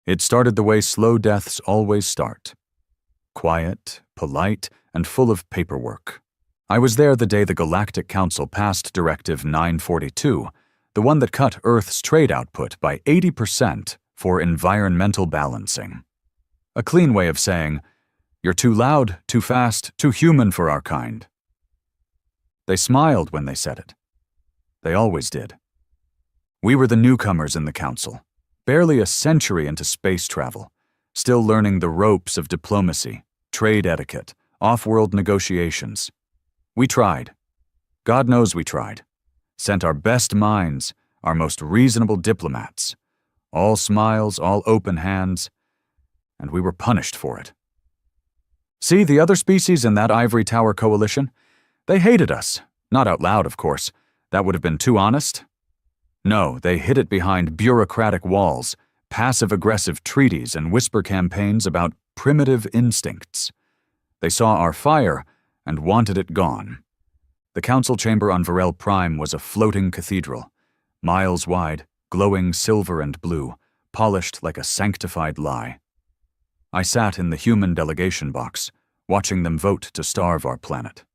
It started the way slow deaths always start. Quiet, polite, and full of paperwork. I was there the day the Galactic Council passed Directive 942, the one that cut Earth's trade output by 80% for environmental balancing. A clean way of saying, "You're too loud, too fast, too human for our kind." They smiled when they said it. They always did. We were the newcomers in the Council, barely a century into space travel, still learning the ropes of diplomacy, trade etiquette, off-world negotiations. We tried. God knows we tried. Sent our best minds, our most reasonable diplomats. All smiles, all open hands, and we were punished for it. See, the other species in that ivory tower coalition? They hated us. Not out loud, of course. That would have been too honest. No, they hid it behind bureaucratic walls, passive-aggressive treaties, and whisper campaigns about primitive instincts. They saw our fire and wanted it gone. The council chamber on Varel Prime was a floating cathedral, miles wide, glowing silver and blue, polished like a sanctified lie. I sat in the human delegation box, watching them vote to starve our planet.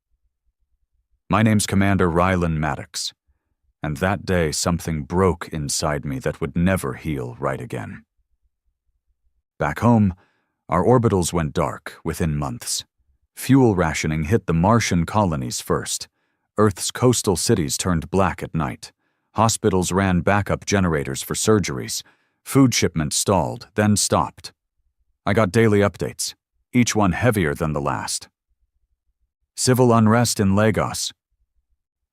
My name's Commander Rylan Maddox, and that day something broke inside me that would never heal right again. Back home, our orbitals went dark within months. Fuel rationing hit the Martian colonies first. Earth's coastal cities turned black at night. Hospitals ran backup generators for surgeries. Food shipments stalled, then stopped. I got daily updates, each one heavier than the last. Civil unrest in Lagos.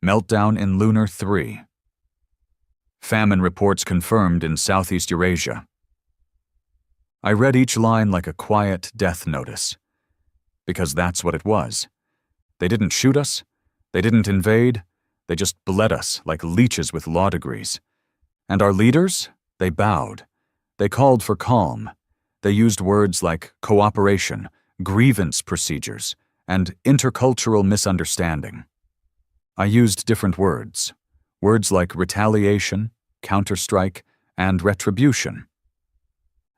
Meltdown in Lunar 3. Famine reports confirmed in Southeast Eurasia. I read each line like a quiet death notice, because that's what it was. They didn't shoot us, they didn't invade, they just bled us like leeches with law degrees. And our leaders? They bowed. They called for calm. They used words like cooperation, grievance procedures, and intercultural misunderstanding. I used different words. Words like retaliation, counterstrike, and retribution.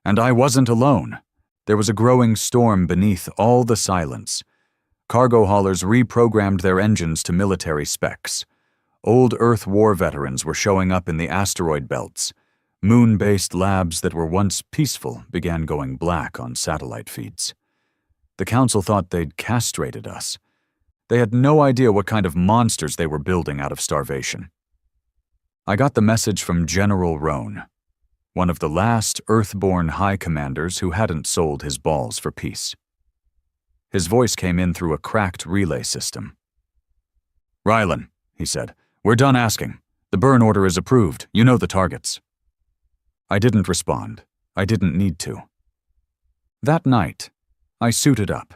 And I wasn't alone. There was a growing storm beneath all the silence. Cargo haulers reprogrammed their engines to military specs. Old Earth war veterans were showing up in the asteroid belts. Moon-based labs that were once peaceful began going black on satellite feeds. The Council thought they'd castrated us. They had no idea what kind of monsters they were building out of starvation. I got the message from General Roan, one of the last Earthborn high commanders who hadn't sold his balls for peace. His voice came in through a cracked relay system. "Rylan," he said, "we're done asking. The burn order is approved. You know the targets." I didn't respond. I didn't need to. That night, I suited up.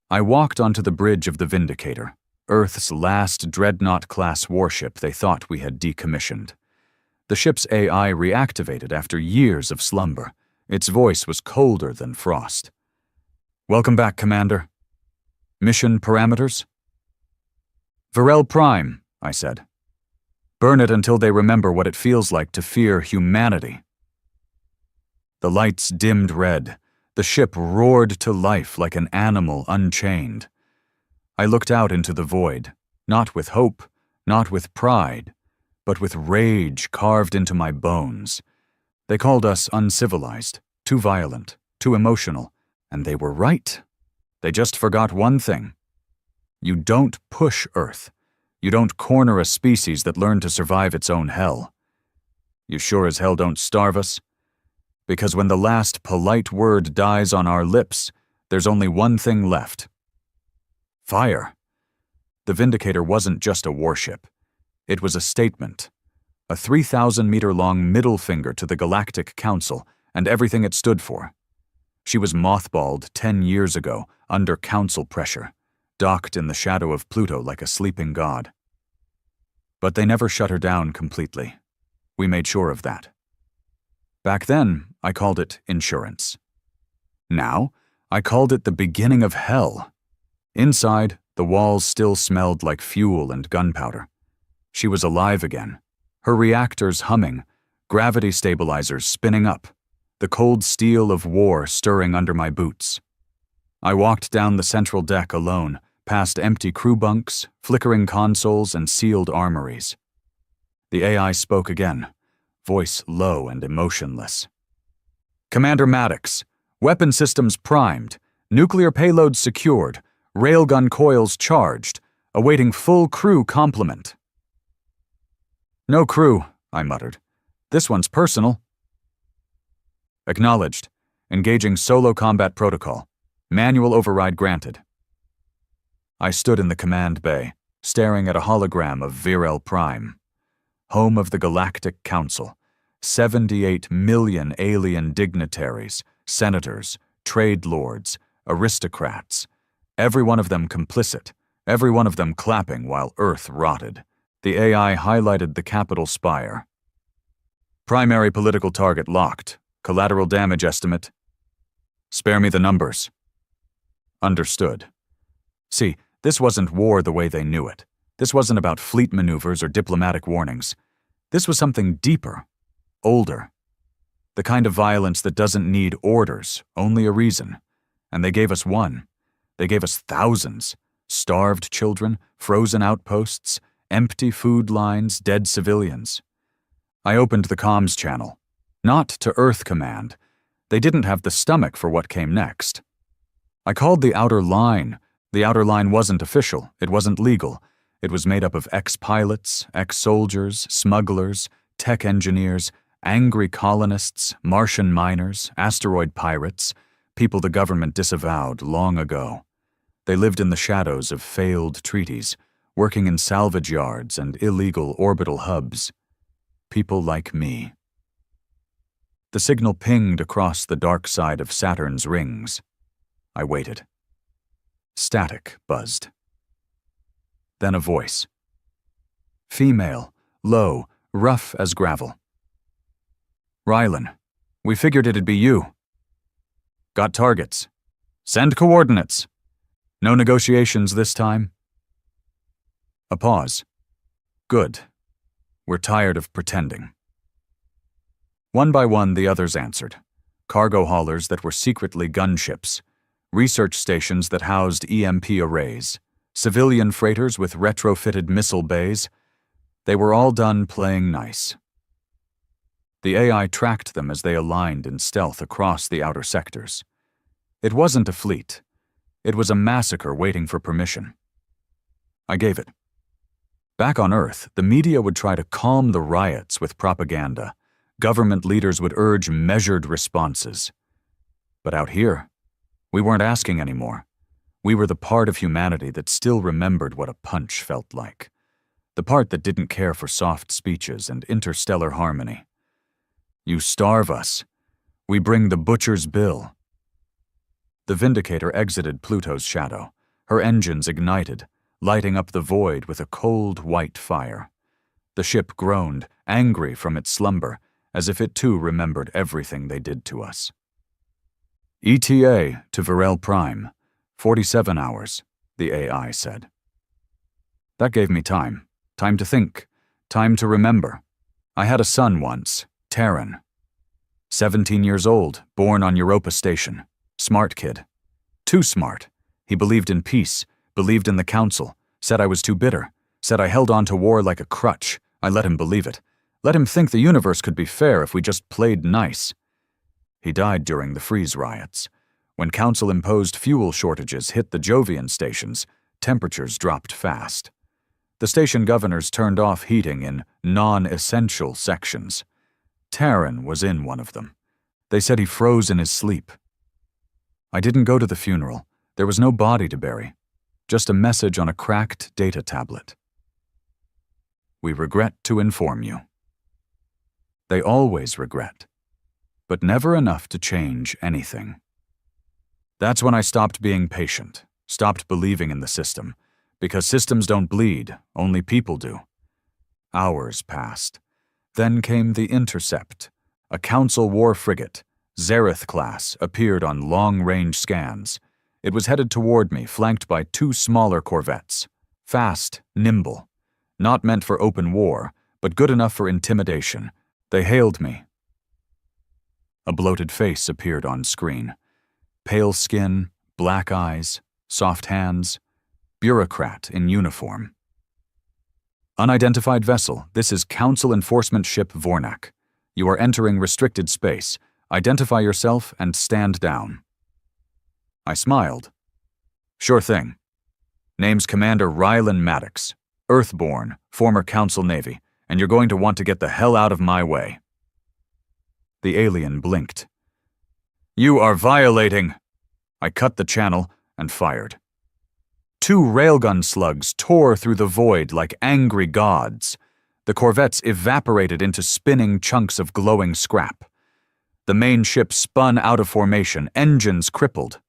I walked onto the bridge of the Vindicator, Earth's last Dreadnought-class warship they thought we had decommissioned. The ship's AI reactivated after years of slumber. Its voice was colder than frost. "Welcome back, Commander. Mission parameters?" "Varel Prime," I said. "Burn it until they remember what it feels like to fear humanity." The lights dimmed red. The ship roared to life like an animal unchained. I looked out into the void, not with hope, not with pride, but with rage carved into my bones. They called us uncivilized, too violent, too emotional, and they were right. They just forgot one thing. You don't push Earth. You don't corner a species that learned to survive its own hell. You sure as hell don't starve us. Because when the last polite word dies on our lips, there's only one thing left. Fire. The Vindicator wasn't just a warship. It was a statement. A 3,000-meter-long middle finger to the Galactic Council and everything it stood for. She was mothballed 10 years ago, under Council pressure, docked in the shadow of Pluto like a sleeping god. But they never shut her down completely. We made sure of that. Back then, I called it insurance. Now, I called it the beginning of hell. Inside, the walls still smelled like fuel and gunpowder. She was alive again, her reactors humming, gravity stabilizers spinning up. the cold steel of war stirring under my boots. I walked down the central deck alone, past empty crew bunks, flickering consoles, and sealed armories. The AI spoke again, voice low and emotionless. "Commander Maddox, weapon systems primed, nuclear payloads secured, railgun coils charged, awaiting full crew complement." "No crew," I muttered. "This one's personal." "Acknowledged. Engaging solo combat protocol. Manual override granted." I stood in the command bay, staring at a hologram of Virel Prime, home of the Galactic Council, 78 million alien dignitaries, senators, trade lords, aristocrats, every one of them complicit, every one of them clapping while Earth rotted. The AI highlighted the Capitol spire. "Primary political target locked. Collateral damage estimate." "Spare me the numbers." Understood. See, this wasn't war the way they knew it. This wasn't about fleet maneuvers or diplomatic warnings. This was something deeper, older. The kind of violence that doesn't need orders, only a reason. And they gave us one. They gave us thousands. Starved children, frozen outposts, empty food lines, dead civilians. I opened the comms channel. Not to Earth Command. They didn't have the stomach for what came next. I called the outer line. The outer line wasn't official. It wasn't legal. It was made up of ex-pilots, ex-soldiers, smugglers, tech engineers, angry colonists, Martian miners, asteroid pirates, people the government disavowed long ago. They lived in the shadows of failed treaties, working in salvage yards and illegal orbital hubs. People like me. The signal pinged across the dark side of Saturn's rings. I waited. Static buzzed. Then a voice. Female, low, rough as gravel. "Rylan, we figured it'd be you. Got targets. Send coordinates. No negotiations this time." A pause. "Good. We're tired of pretending." One by one, the others answered. Cargo haulers that were secretly gunships, research stations that housed EMP arrays, civilian freighters with retrofitted missile bays. They were all done playing nice. The AI tracked them as they aligned in stealth across the outer sectors. It wasn't a fleet. It was a massacre waiting for permission. I gave it. Back on Earth, the media would try to calm the riots with propaganda. Government leaders would urge measured responses. But out here, we weren't asking anymore. We were the part of humanity that still remembered what a punch felt like. The part that didn't care for soft speeches and interstellar harmony. You starve us. We bring the butcher's bill. The Vindicator exited Pluto's shadow, her engines ignited, lighting up the void with a cold white fire. The ship groaned, angry from its slumber, as if it too remembered everything they did to us. "ETA to Virel Prime, 47 hours, the AI said. That gave me time to think, time to remember. I had a son once, Terran. 17 years old, born on Europa Station. Smart kid. Too smart. He believed in peace, believed in the Council, said I was too bitter, said I held on to war like a crutch. I let him believe it. Let him think the universe could be fair if we just played nice. He died during the freeze riots. When Council-imposed fuel shortages hit the Jovian stations, temperatures dropped fast. The station governors turned off heating in non-essential sections. Terran was in one of them. They said he froze in his sleep. I didn't go to the funeral. There was no body to bury. Just a message on a cracked data tablet. We regret to inform you. They always regret, but never enough to change anything. That's when I stopped being patient, stopped believing in the system, because systems don't bleed, only people do. Hours passed. Then came the intercept. A Council war frigate, Zareth class, appeared on long-range scans. It was headed toward me, flanked by 2 smaller corvettes. Fast, nimble. Not meant for open war, but good enough for intimidation. They hailed me. A bloated face appeared on screen. Pale skin, black eyes, soft hands. Bureaucrat in uniform. Unidentified vessel, this is Council Enforcement Ship Vornak. You are entering restricted space. Identify yourself and stand down. I smiled. Sure thing. Name's Commander Rylan Maddox, Earthborn, former Council Navy, and you're going to want to get the hell out of my way. The alien blinked. You are violating. I cut the channel and fired. 2 railgun slugs tore through the void like angry gods. The corvettes evaporated into spinning chunks of glowing scrap. The main ship spun out of formation, engines crippled.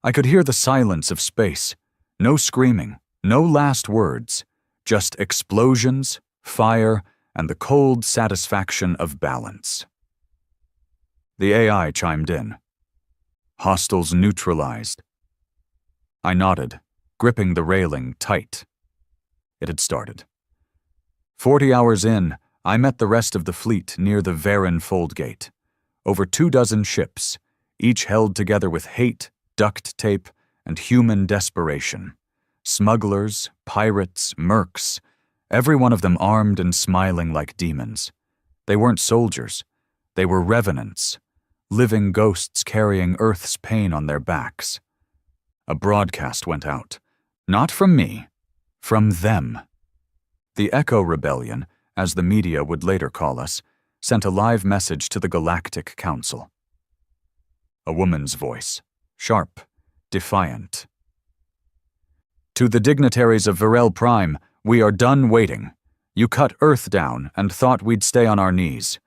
I could hear the silence of space. No screaming, no last words, just explosions, fire, and the cold satisfaction of balance. The AI chimed in. Hostiles neutralized. I nodded, gripping the railing tight. It had started. 40 hours in, I met the rest of the fleet near the Varen Fold Gate. Over 24 ships, each held together with hate, duct tape, and human desperation. Smugglers, pirates, mercs, every one of them armed and smiling like demons. They weren't soldiers. They were revenants, living ghosts carrying Earth's pain on their backs. A broadcast went out. Not from me, from them. The Echo Rebellion, as the media would later call us, sent a live message to the Galactic Council. A woman's voice, sharp, defiant. To the dignitaries of Varel Prime, we are done waiting. You cut Earth down and thought we'd stay on our knees.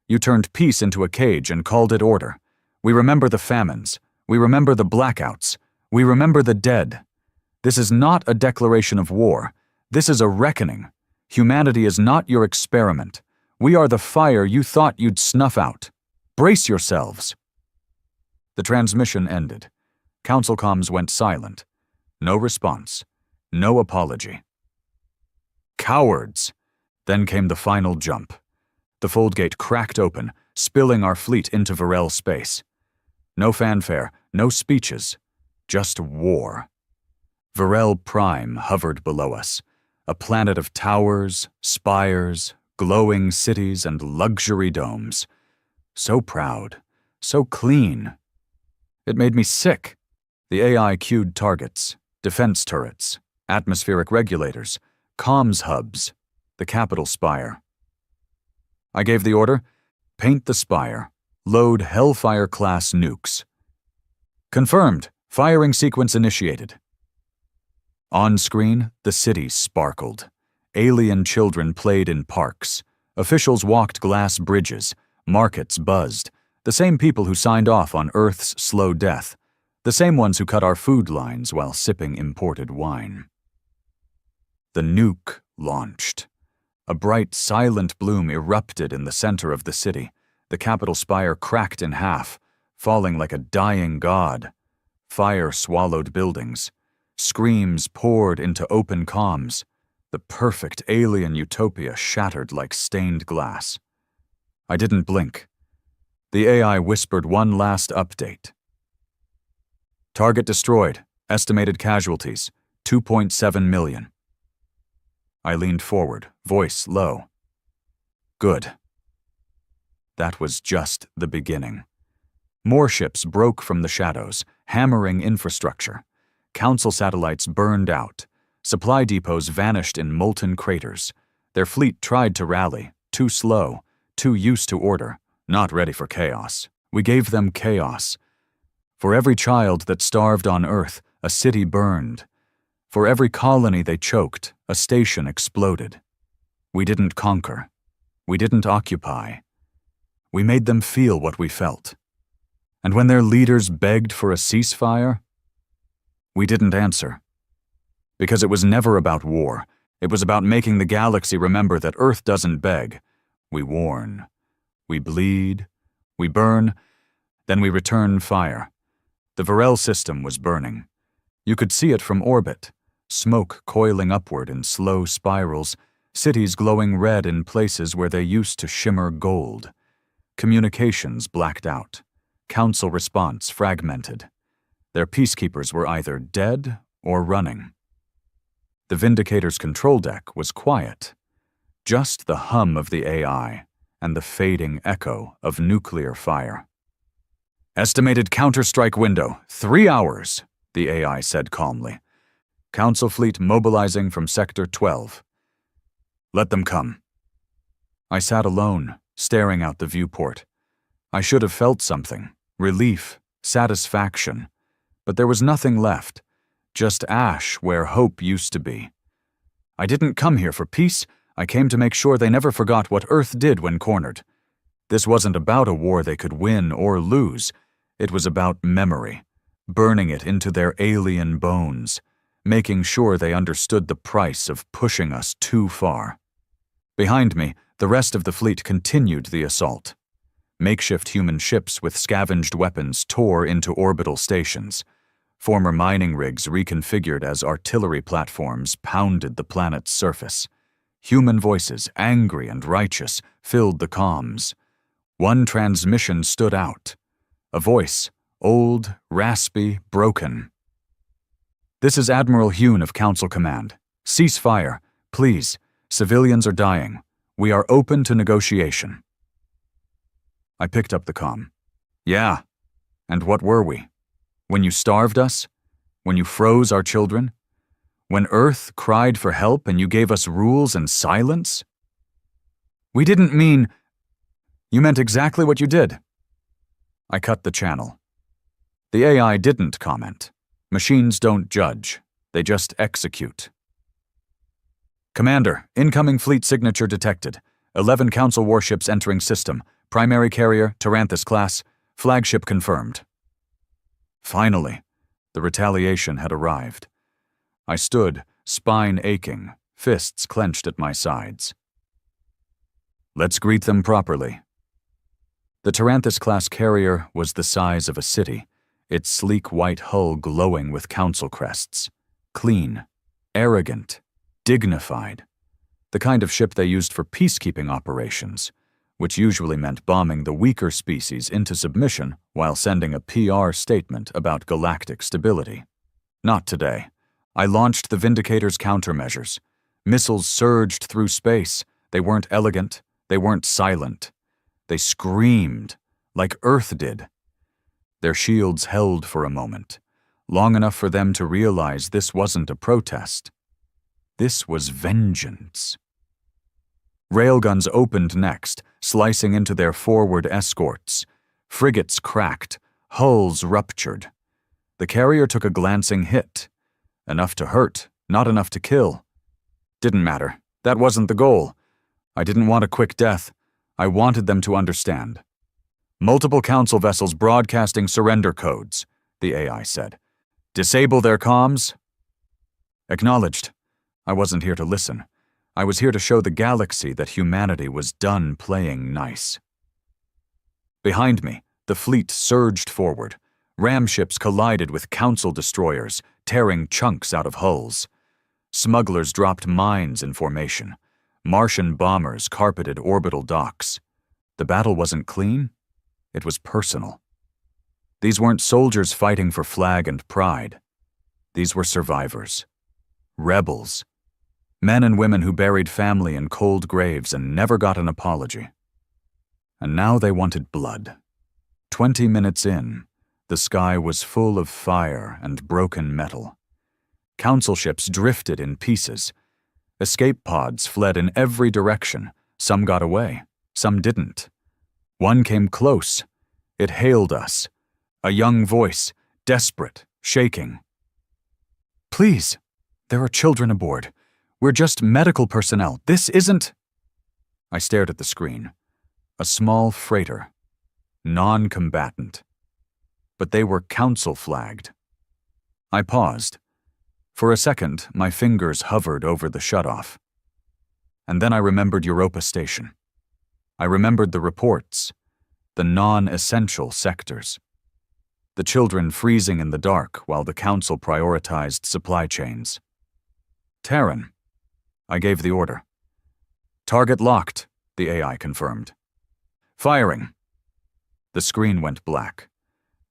You turned peace into a cage and called it order. We remember the famines. We remember the blackouts. We remember the dead. This is not a declaration of war. This is a reckoning. Humanity is not your experiment. We are the fire you thought you'd snuff out. Brace yourselves. The transmission ended. Council comms went silent. No response. No apology. Cowards! Then came the final jump. The fold gate cracked open, spilling our fleet into Varel space. No fanfare, no speeches, just war. Varel Prime hovered below us, a planet of towers, spires, glowing cities, and luxury domes. So proud, so clean. It made me sick. The AI cued targets, defense turrets, atmospheric regulators, comms hubs, the capital spire. I gave the order, paint the spire, load Hellfire-class nukes. Confirmed, firing sequence initiated. On screen, the city sparkled. Alien children played in parks. Officials walked glass bridges. Markets buzzed. The same people who signed off on Earth's slow death. The same ones who cut our food lines while sipping imported wine. The nuke launched. A bright, silent bloom erupted in the center of the city. The capital spire cracked in half, falling like a dying god. Fire swallowed buildings. Screams poured into open comms. The perfect alien utopia shattered like stained glass. I didn't blink. The AI whispered one last update. Target destroyed. Estimated casualties, 2.7 million. I leaned forward, voice low. Good. That was just the beginning. More ships broke from the shadows, hammering infrastructure. Council satellites burned out. Supply depots vanished in molten craters. Their fleet tried to rally, too slow, too used to order, not ready for chaos. We gave them chaos. For every child that starved on Earth, a city burned. For every colony they choked, a station exploded. We didn't conquer. We didn't occupy. We made them feel what we felt. And when their leaders begged for a ceasefire, we didn't answer. Because it was never about war. It was about making the galaxy remember that Earth doesn't beg. We warn. We bleed. We burn. Then we return fire. The Varel system was burning. You could see it from orbit. Smoke coiling upward in slow spirals, cities glowing red in places where they used to shimmer gold. Communications blacked out. Council response fragmented. Their peacekeepers were either dead or running. The Vindicator's control deck was quiet. Just the hum of the AI and the fading echo of nuclear fire. Estimated counter-strike window, 3 hours, the AI said calmly. Council fleet mobilizing from Sector 12. Let them come. I sat alone, staring out the viewport. I should have felt something, relief, satisfaction, but there was nothing left, just ash where hope used to be. I didn't come here for peace, I came to make sure they never forgot what Earth did when cornered. This wasn't about a war they could win or lose, it was about memory, burning it into their alien bones, making sure they understood the price of pushing us too far. Behind me, the rest of the fleet continued the assault. Makeshift human ships with scavenged weapons tore into orbital stations. Former mining rigs reconfigured as artillery platforms pounded the planet's surface. Human voices, angry and righteous, filled the comms. One transmission stood out. A voice, old, raspy, broken. This is Admiral Hune of Council Command. Cease fire, please. Civilians are dying. We are open to negotiation. I picked up the comm. Yeah. And what were we? When you starved us? When you froze our children? When Earth cried for help and you gave us rules and silence? We didn't mean... You meant exactly what you did. I cut the channel. The AI didn't comment. Machines don't judge. They just execute. Commander, incoming fleet signature detected. 11 Council warships entering system. Primary carrier, Taranthus class. Flagship confirmed. Finally, the retaliation had arrived. I stood, spine aching, fists clenched at my sides. Let's greet them properly. The Taranthus-class carrier was the size of a city, its sleek white hull glowing with council crests. Clean, arrogant, dignified. The kind of ship they used for peacekeeping operations, which usually meant bombing the weaker species into submission while sending a PR statement about galactic stability. Not today. I launched the Vindicator's countermeasures. Missiles surged through space. They weren't elegant. They weren't silent. They screamed, like Earth did. Their shields held for a moment, long enough for them to realize this wasn't a protest. This was vengeance. Railguns opened next, slicing into their forward escorts. Frigates cracked, hulls ruptured. The carrier took a glancing hit. Enough to hurt, not enough to kill. Didn't matter. That wasn't the goal. I didn't want a quick death. I wanted them to understand. Multiple council vessels broadcasting surrender codes, the AI said. Disable their comms? Acknowledged. I wasn't here to listen. I was here to show the galaxy that humanity was done playing nice. Behind me, the fleet surged forward. Ram ships collided with council destroyers, tearing chunks out of hulls. Smugglers dropped mines in formation. Martian bombers carpeted orbital docks. The battle wasn't clean. It was personal. These weren't soldiers fighting for flag and pride. These were survivors. Rebels. Men and women who buried family in cold graves and never got an apology. And now they wanted blood. 20 minutes in, the sky was full of fire and broken metal. Council ships drifted in pieces. Escape pods fled in every direction. Some got away, some didn't. One came close. It hailed us. A young voice, desperate, shaking. Please, there are children aboard. We're just medical personnel. This isn't... I stared at the screen. A small freighter. Non-combatant. But they were council flagged. I paused. For a second, my fingers hovered over the shutoff. And then I remembered Europa Station. I remembered the reports, the non-essential sectors. The children freezing in the dark while the council prioritized supply chains. Terran. I gave the order. Target locked, the AI confirmed. Firing, The screen went black.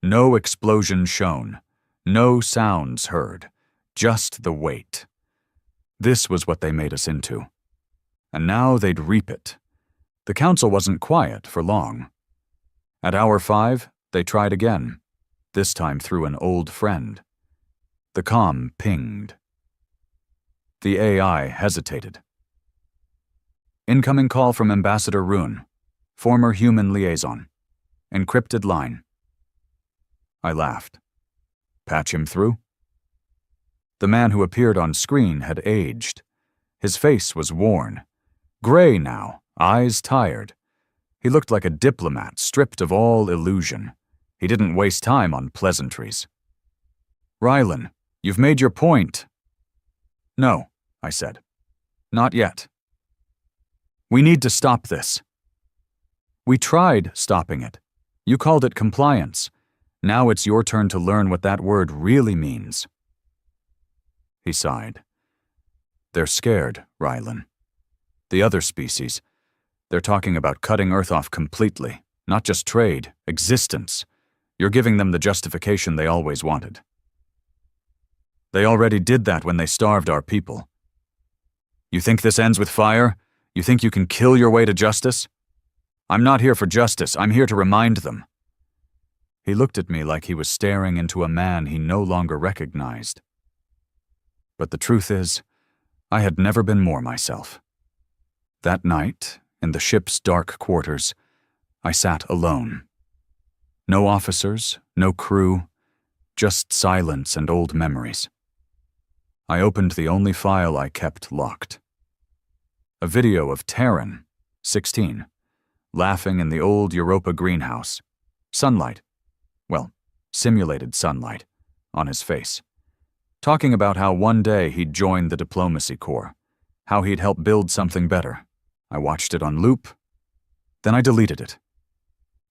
No explosion shown. No sounds heard. Just the weight. This was what they made us into. And now they'd reap it. The council wasn't quiet for long. At hour 5, they tried again, this time through an old friend. The comm pinged. The AI hesitated. Incoming call from Ambassador Rune, former human liaison. Encrypted line. I laughed. Patch him through? The man who appeared on screen had aged. His face was worn. Gray now, eyes tired. He looked like a diplomat stripped of all illusion. He didn't waste time on pleasantries. Rylan, you've made your point. No, I said. Not yet. We need to stop this. We tried stopping it. You called it compliance. Now it's your turn to learn what that word really means. He sighed. They're scared, Rylan. The other species, they're talking about cutting Earth off completely, not just trade, existence. You're giving them the justification they always wanted. They already did that when they starved our people. You think this ends with fire? You think you can kill your way to justice? I'm not here for justice, I'm here to remind them. He looked at me like he was staring into a man he no longer recognized. But the truth is, I had never been more myself. That night, in the ship's dark quarters, I sat alone. No officers, no crew, just silence and old memories. I opened the only file I kept locked. A video of Terran, 16, laughing in the old Europa greenhouse. Sunlight, well, simulated sunlight, on his face. Talking about how one day he'd join the diplomacy corps, how he'd help build something better. I watched it on loop, then I deleted it.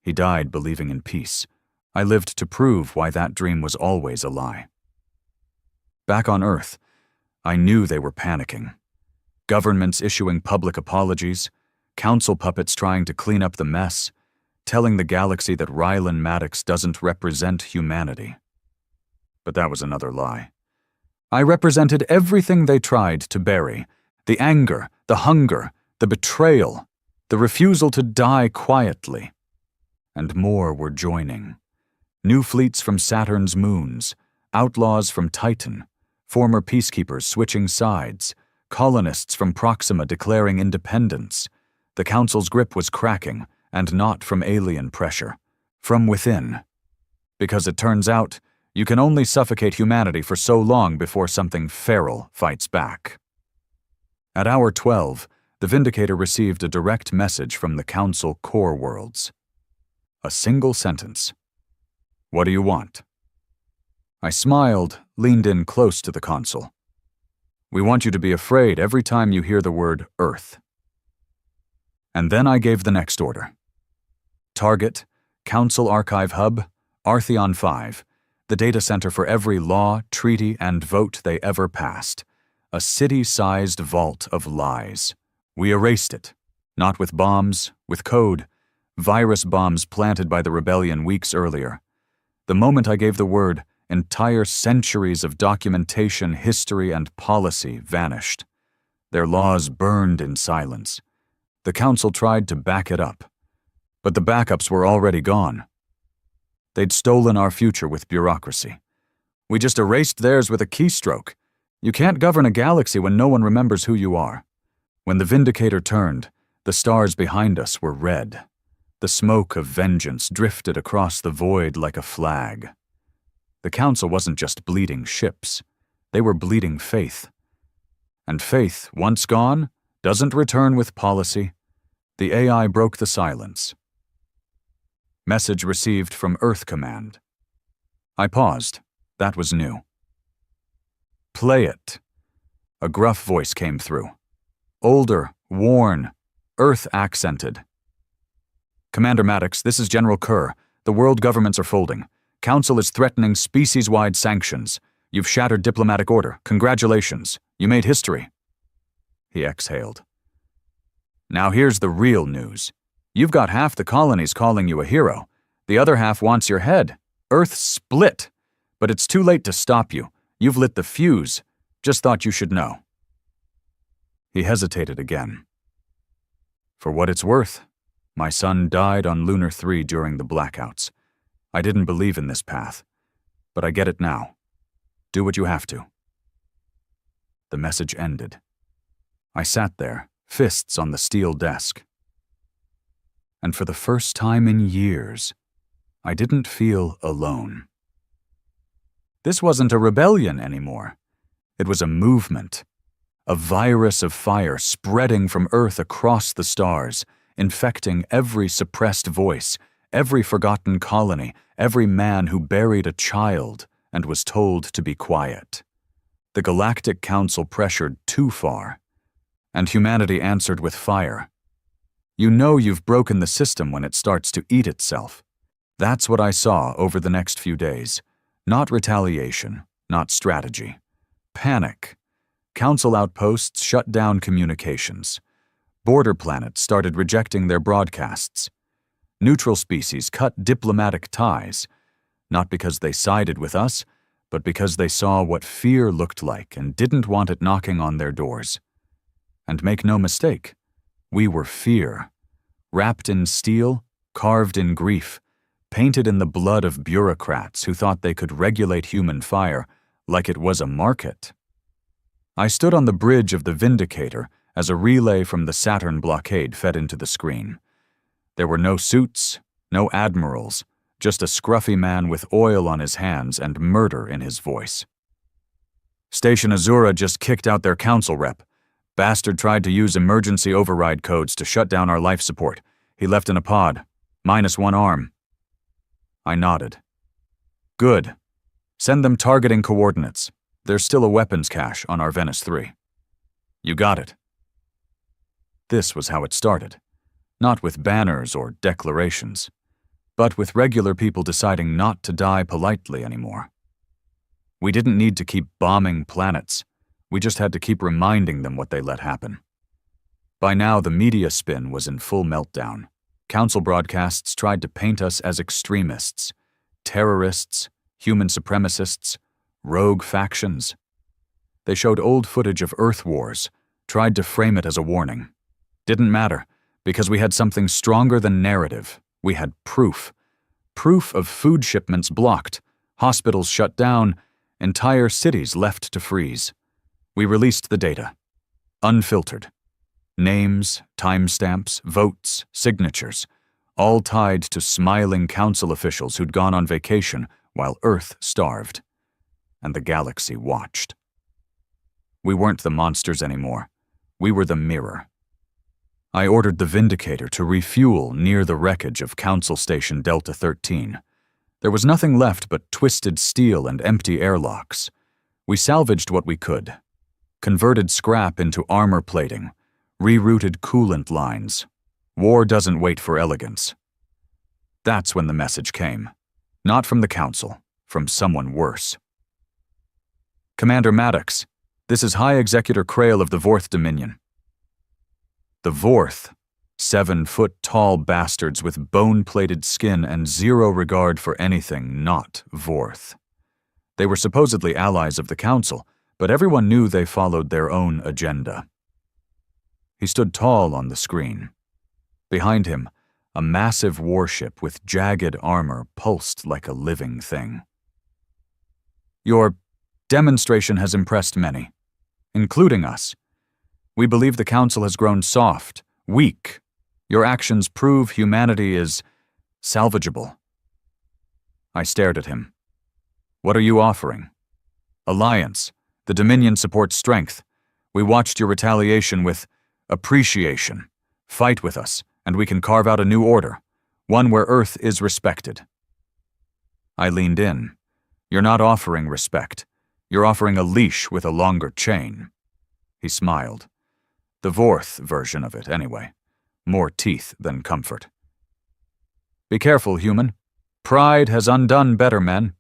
He died believing in peace. I lived to prove why that dream was always a lie. Back on Earth, I knew they were panicking. Governments issuing public apologies, council puppets trying to clean up the mess, telling the galaxy that Rylan Maddox doesn't represent humanity. But that was another lie. I represented everything they tried to bury, the anger, the hunger, the betrayal, the refusal to die quietly. And more were joining. New fleets from Saturn's moons, outlaws from Titan, former peacekeepers switching sides, colonists from Proxima declaring independence. The Council's grip was cracking, and not from alien pressure, from within. Because it turns out, you can only suffocate humanity for so long before something feral fights back. At hour 12, the Vindicator received a direct message from the Council core worlds. A single sentence. What do you want? I smiled, leaned in close to the console. We want you to be afraid every time you hear the word Earth. And then I gave the next order. Target, Council Archive Hub, Artheon 5, the data center for every law, treaty, and vote they ever passed. A city-sized vault of lies. We erased it, not with bombs, with code, virus bombs planted by the rebellion weeks earlier. The moment I gave the word, entire centuries of documentation, history, and policy vanished. Their laws burned in silence. The Council tried to back it up, but the backups were already gone. They'd stolen our future with bureaucracy. We just erased theirs with a keystroke. You can't govern a galaxy when no one remembers who you are. When the Vindicator turned, the stars behind us were red. The smoke of vengeance drifted across the void like a flag. The Council wasn't just bleeding ships. They were bleeding faith. And faith, once gone, doesn't return with policy. The AI broke the silence. Message received from Earth Command. I paused. That was new. Play it. A gruff voice came through. Older, worn, Earth accented. Commander Maddox, this is General Kerr. The world governments are folding. Council is threatening species-wide sanctions. You've shattered diplomatic order. Congratulations. You made history. He exhaled. Now here's the real news. You've got half the colonies calling you a hero. The other half wants your head. Earth split. But it's too late to stop you. You've lit the fuse. Just thought you should know." He hesitated again. "For what it's worth, my son died on Lunar 3 during the blackouts. I didn't believe in this path, but I get it now. Do what you have to." The message ended. I sat there, fists on the steel desk. And for the first time in years, I didn't feel alone. This wasn't a rebellion anymore. It was a movement, a virus of fire spreading from Earth across the stars, infecting every suppressed voice, every forgotten colony, every man who buried a child and was told to be quiet. The Galactic Council pressured too far, and humanity answered with fire. You know you've broken the system when it starts to eat itself. That's what I saw over the next few days. Not retaliation, not strategy. Panic. Council outposts shut down communications. Border planets started rejecting their broadcasts. Neutral species cut diplomatic ties, not because they sided with us, but because they saw what fear looked like and didn't want it knocking on their doors. And make no mistake, we were fear. Wrapped in steel, carved in grief, painted in the blood of bureaucrats who thought they could regulate human fire like it was a market. I stood on the bridge of the Vindicator as a relay from the Saturn blockade fed into the screen. There were no suits, no admirals, just a scruffy man with oil on his hands and murder in his voice. "Station Azura just kicked out their council rep. Bastard tried to use emergency override codes to shut down our life support. He left in a pod, -1 arm." I nodded. "Good. Send them targeting coordinates. There's still a weapons cache on our Venice 3. "You got it." This was how it started. Not with banners or declarations, but with regular people deciding not to die politely anymore. We didn't need to keep bombing planets. We just had to keep reminding them what they let happen. By now, the media spin was in full meltdown. Council broadcasts tried to paint us as extremists, terrorists, human supremacists, rogue factions. They showed old footage of Earth wars, tried to frame it as a warning. Didn't matter, because we had something stronger than narrative. We had proof. Proof of food shipments blocked, hospitals shut down, entire cities left to freeze. We released the data. Unfiltered. Names, timestamps, votes, signatures, all tied to smiling council officials who'd gone on vacation while Earth starved. And the galaxy watched. We weren't the monsters anymore. We were the mirror. I ordered the Vindicator to refuel near the wreckage of Council Station Delta 13. There was nothing left but twisted steel and empty airlocks. We salvaged what we could. Converted scrap into armor plating. Rerouted coolant lines. War doesn't wait for elegance. That's when the message came. Not from the Council, from someone worse. "Commander Maddox, this is High Executor Krail of the Vorth Dominion." The Vorth, 7-foot-tall bastards with bone-plated skin and zero regard for anything not Vorth. They were supposedly allies of the Council, but everyone knew they followed their own agenda. He stood tall on the screen. Behind him, a massive warship with jagged armor pulsed like a living thing. "Your demonstration has impressed many, including us. We believe the Council has grown soft, weak. Your actions prove humanity is salvageable." I stared at him. "What are you offering?" "Alliance. The Dominion supports strength. We watched your retaliation with appreciation. Fight with us, and we can carve out a new order, one where Earth is respected." I leaned in. "You're not offering respect. You're offering a leash with a longer chain." He smiled. The Vorth version of it, anyway. More teeth than comfort. "Be careful, human. Pride has undone better men."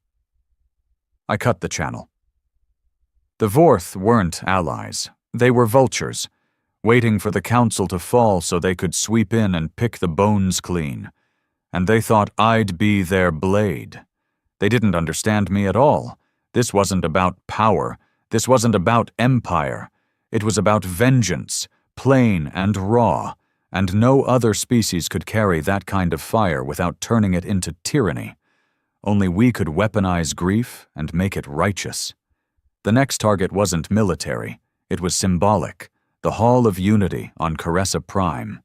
I cut the channel. The Vorth weren't allies. They were vultures, waiting for the Council to fall so they could sweep in and pick the bones clean. and they thought I'd be their blade. They didn't understand me at all. This wasn't about power. This wasn't about empire. It was about vengeance, plain and raw, and no other species could carry that kind of fire without turning it into tyranny. Only we could weaponize grief and make it righteous. The next target wasn't military. It was symbolic, the Hall of Unity on Caressa Prime,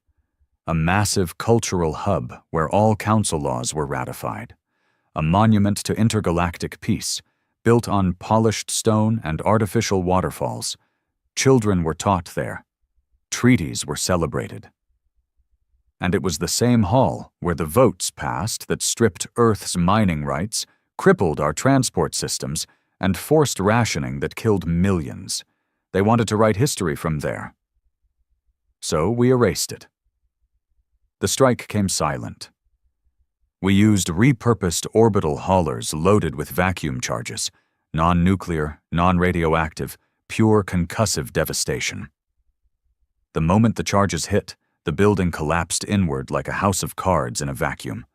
a massive cultural hub where all council laws were ratified, a monument to intergalactic peace, built on polished stone and artificial waterfalls. Children were taught there. Treaties were celebrated. And it was the same hall where the votes passed that stripped Earth's mining rights, crippled our transport systems, and forced rationing that killed millions. They wanted to write history from there. So we erased it. The strike came silent. We used repurposed orbital haulers loaded with vacuum charges, non-nuclear, non-radioactive, pure concussive devastation. The moment the charges hit, the building collapsed inward like a house of cards in a vacuum.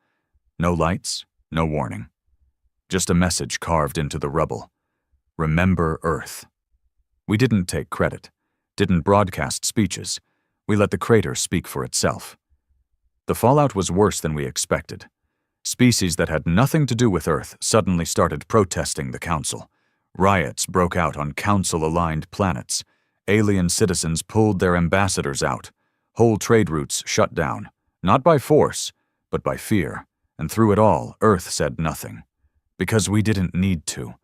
No lights, no warning. Just a message carved into the rubble. Remember Earth. We didn't take credit, didn't broadcast speeches. We let the crater speak for itself. The fallout was worse than we expected. Species that had nothing to do with Earth suddenly started protesting the Council. Riots broke out on Council-aligned planets. Alien citizens pulled their ambassadors out. Whole trade routes shut down, not by force, but by fear. And through it all, Earth said nothing. Because we didn't need to.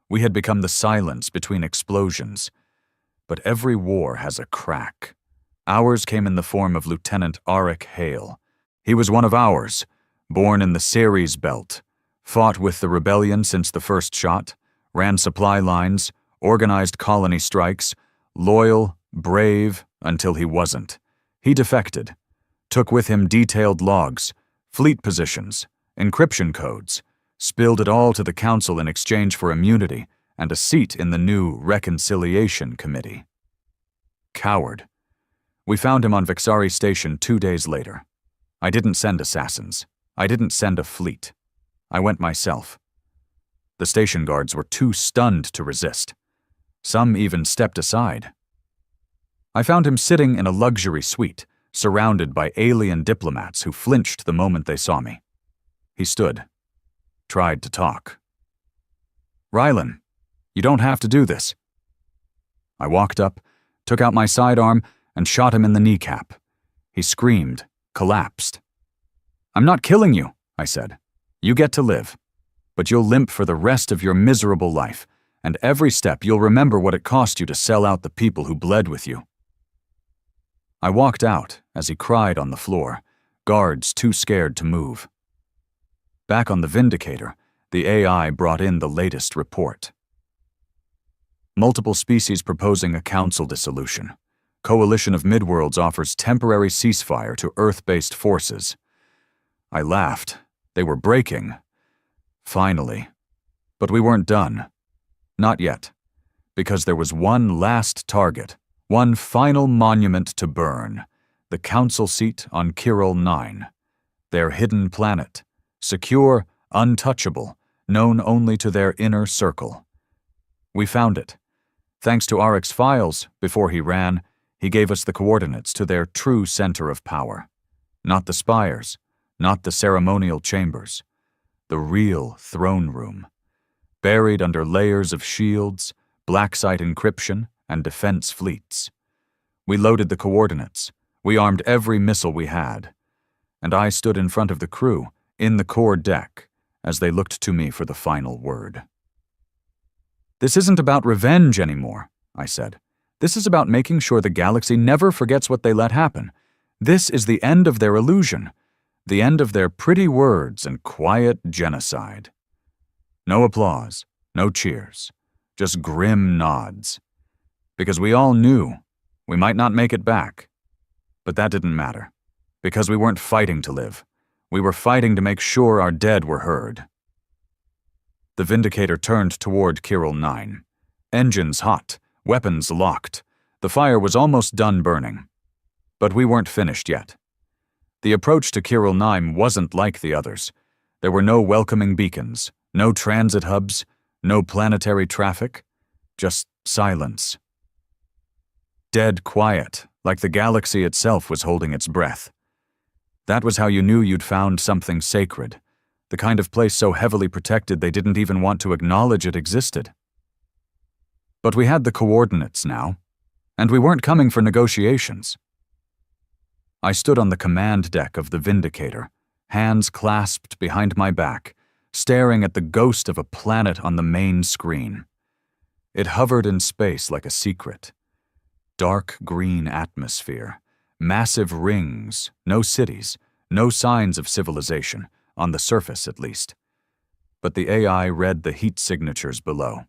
We had become the silence between explosions. But every war has a crack. Ours came in the form of Lieutenant Arik Hale. He was one of ours, born in the Ceres Belt, fought with the rebellion since the first shot, ran supply lines, organized colony strikes, loyal, brave, until he wasn't. He defected, took with him detailed logs, fleet positions, encryption codes, spilled it all to the Council in exchange for immunity and a seat in the new Reconciliation Committee. Coward. We found him on Vixari Station 2 days later. I didn't send assassins. I didn't send a fleet. I went myself. The station guards were too stunned to resist. Some even stepped aside. I found him sitting in a luxury suite, surrounded by alien diplomats who flinched the moment they saw me. He stood, tried to talk. "Rylan, you don't have to do this." I walked up, took out my sidearm, and shot him in the kneecap. He screamed, collapsed. "I'm not killing you," I said. "You get to live. But you'll limp for the rest of your miserable life, and every step you'll remember what it cost you to sell out the people who bled with you." I walked out as he cried on the floor, guards too scared to move. Back on the Vindicator, the AI brought in the latest report. Multiple species proposing a council dissolution. Coalition of Midworlds offers temporary ceasefire to Earth-based forces. I laughed. They were breaking. Finally. But we weren't done. Not yet. Because there was one last target. One final monument to burn, the council seat on Kiral 9, their hidden planet, secure, untouchable, known only to their inner circle. We found it. Thanks to Arik's files, before he ran, he gave us the coordinates to their true center of power. Not the spires, not the ceremonial chambers, the real throne room, buried under layers of shields, black site encryption, and defense fleets. We loaded the coordinates. We armed every missile we had. And I stood in front of the crew, in the core deck, as they looked to me for the final word. "This isn't about revenge anymore," I said. "This is about making sure the galaxy never forgets what they let happen. This is the end of their illusion, the end of their pretty words and quiet genocide." No applause, no cheers, just grim nods. Because we all knew we might not make it back. But that didn't matter, because we weren't fighting to live. We were fighting to make sure our dead were heard. The Vindicator turned toward Kiral 9. Engines hot, weapons locked. The fire was almost done burning. But we weren't finished yet. The approach to Kirill 9 wasn't like the others. There were no welcoming beacons, no transit hubs, no planetary traffic, just silence. Dead quiet, like the galaxy itself was holding its breath. That was how you knew you'd found something sacred, the kind of place so heavily protected they didn't even want to acknowledge it existed. But we had the coordinates now, and we weren't coming for negotiations. I stood on the command deck of the Vindicator, hands clasped behind my back, staring at the ghost of a planet on the main screen. It hovered in space like a secret. Dark green atmosphere, massive rings, no cities, no signs of civilization, on the surface at least. But the AI read the heat signatures below.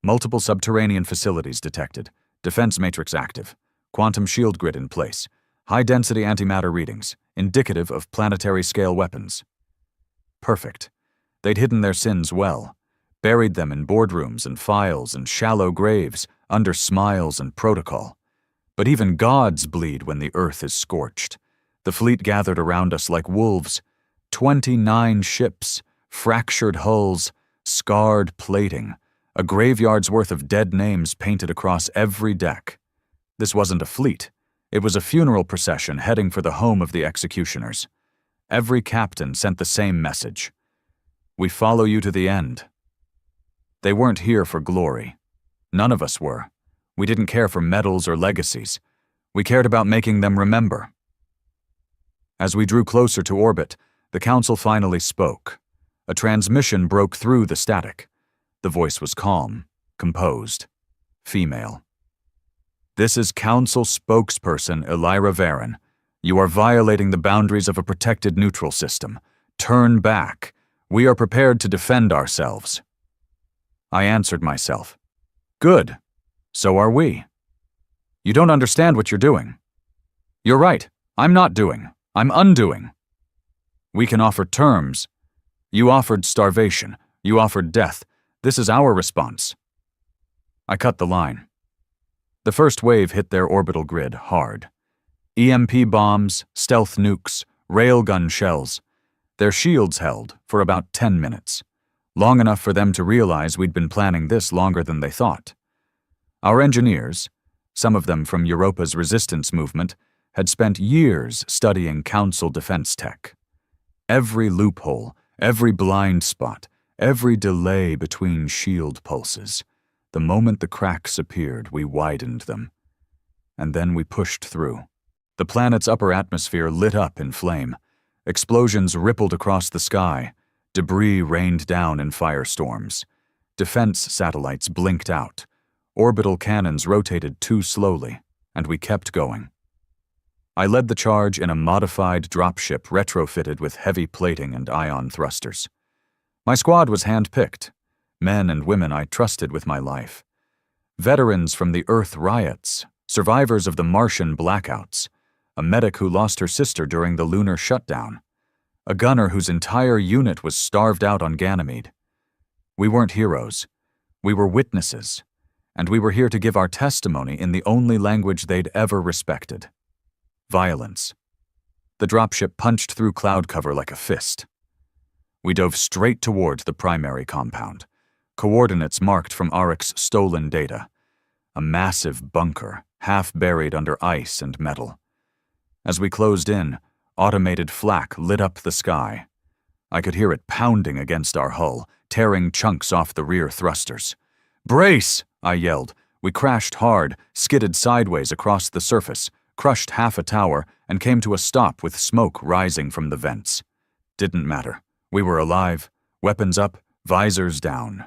Multiple subterranean facilities detected, defense matrix active, quantum shield grid in place, high-density antimatter readings, indicative of planetary-scale weapons. Perfect. They'd hidden their sins well, buried them in boardrooms and files and shallow graves, under smiles and protocol. But even gods bleed when the earth is scorched. The fleet gathered around us like wolves. 29 ships, fractured hulls, scarred plating, a graveyard's worth of dead names painted across every deck. This wasn't a fleet. It was a funeral procession heading for the home of the executioners. Every captain sent the same message. We follow you to the end. They weren't here for glory. None of us were. We didn't care for medals or legacies. We cared about making them remember. As we drew closer to orbit, the Council finally spoke. A transmission broke through the static. The voice was calm, composed, female. This is Council spokesperson Elira Varen. You are violating the boundaries of a protected neutral system. Turn back. We are prepared to defend ourselves. I answered myself. Good. So are we. You don't understand what you're doing. You're right. I'm not doing. I'm undoing. We can offer terms. You offered starvation. You offered death. This is our response. I cut the line. The first wave hit their orbital grid hard. EMP bombs, stealth nukes, railgun shells. Their shields held for about 10 minutes, long enough for them to realize we'd been planning this longer than they thought. Our engineers, some of them from Europa's resistance movement, had spent years studying Council defense tech. Every loophole, every blind spot, every delay between shield pulses. The moment the cracks appeared, we widened them. And then we pushed through. The planet's upper atmosphere lit up in flame. Explosions rippled across the sky. Debris rained down in firestorms. Defense satellites blinked out. Orbital cannons rotated too slowly, and we kept going. I led the charge in a modified dropship retrofitted with heavy plating and ion thrusters. My squad was hand-picked, men and women I trusted with my life. Veterans from the Earth riots, survivors of the Martian blackouts, a medic who lost her sister during the lunar shutdown, a gunner whose entire unit was starved out on Ganymede. We weren't heroes. We were witnesses, and we were here to give our testimony in the only language they'd ever respected. Violence. The dropship punched through cloud cover like a fist. We dove straight toward the primary compound, coordinates marked from Arek's stolen data. A massive bunker, half buried under ice and metal. As we closed in, automated flak lit up the sky. I could hear it pounding against our hull, tearing chunks off the rear thrusters. "Brace!" I yelled. We crashed hard, skidded sideways across the surface, crushed half a tower, and came to a stop with smoke rising from the vents. Didn't matter. We were alive, weapons up, visors down.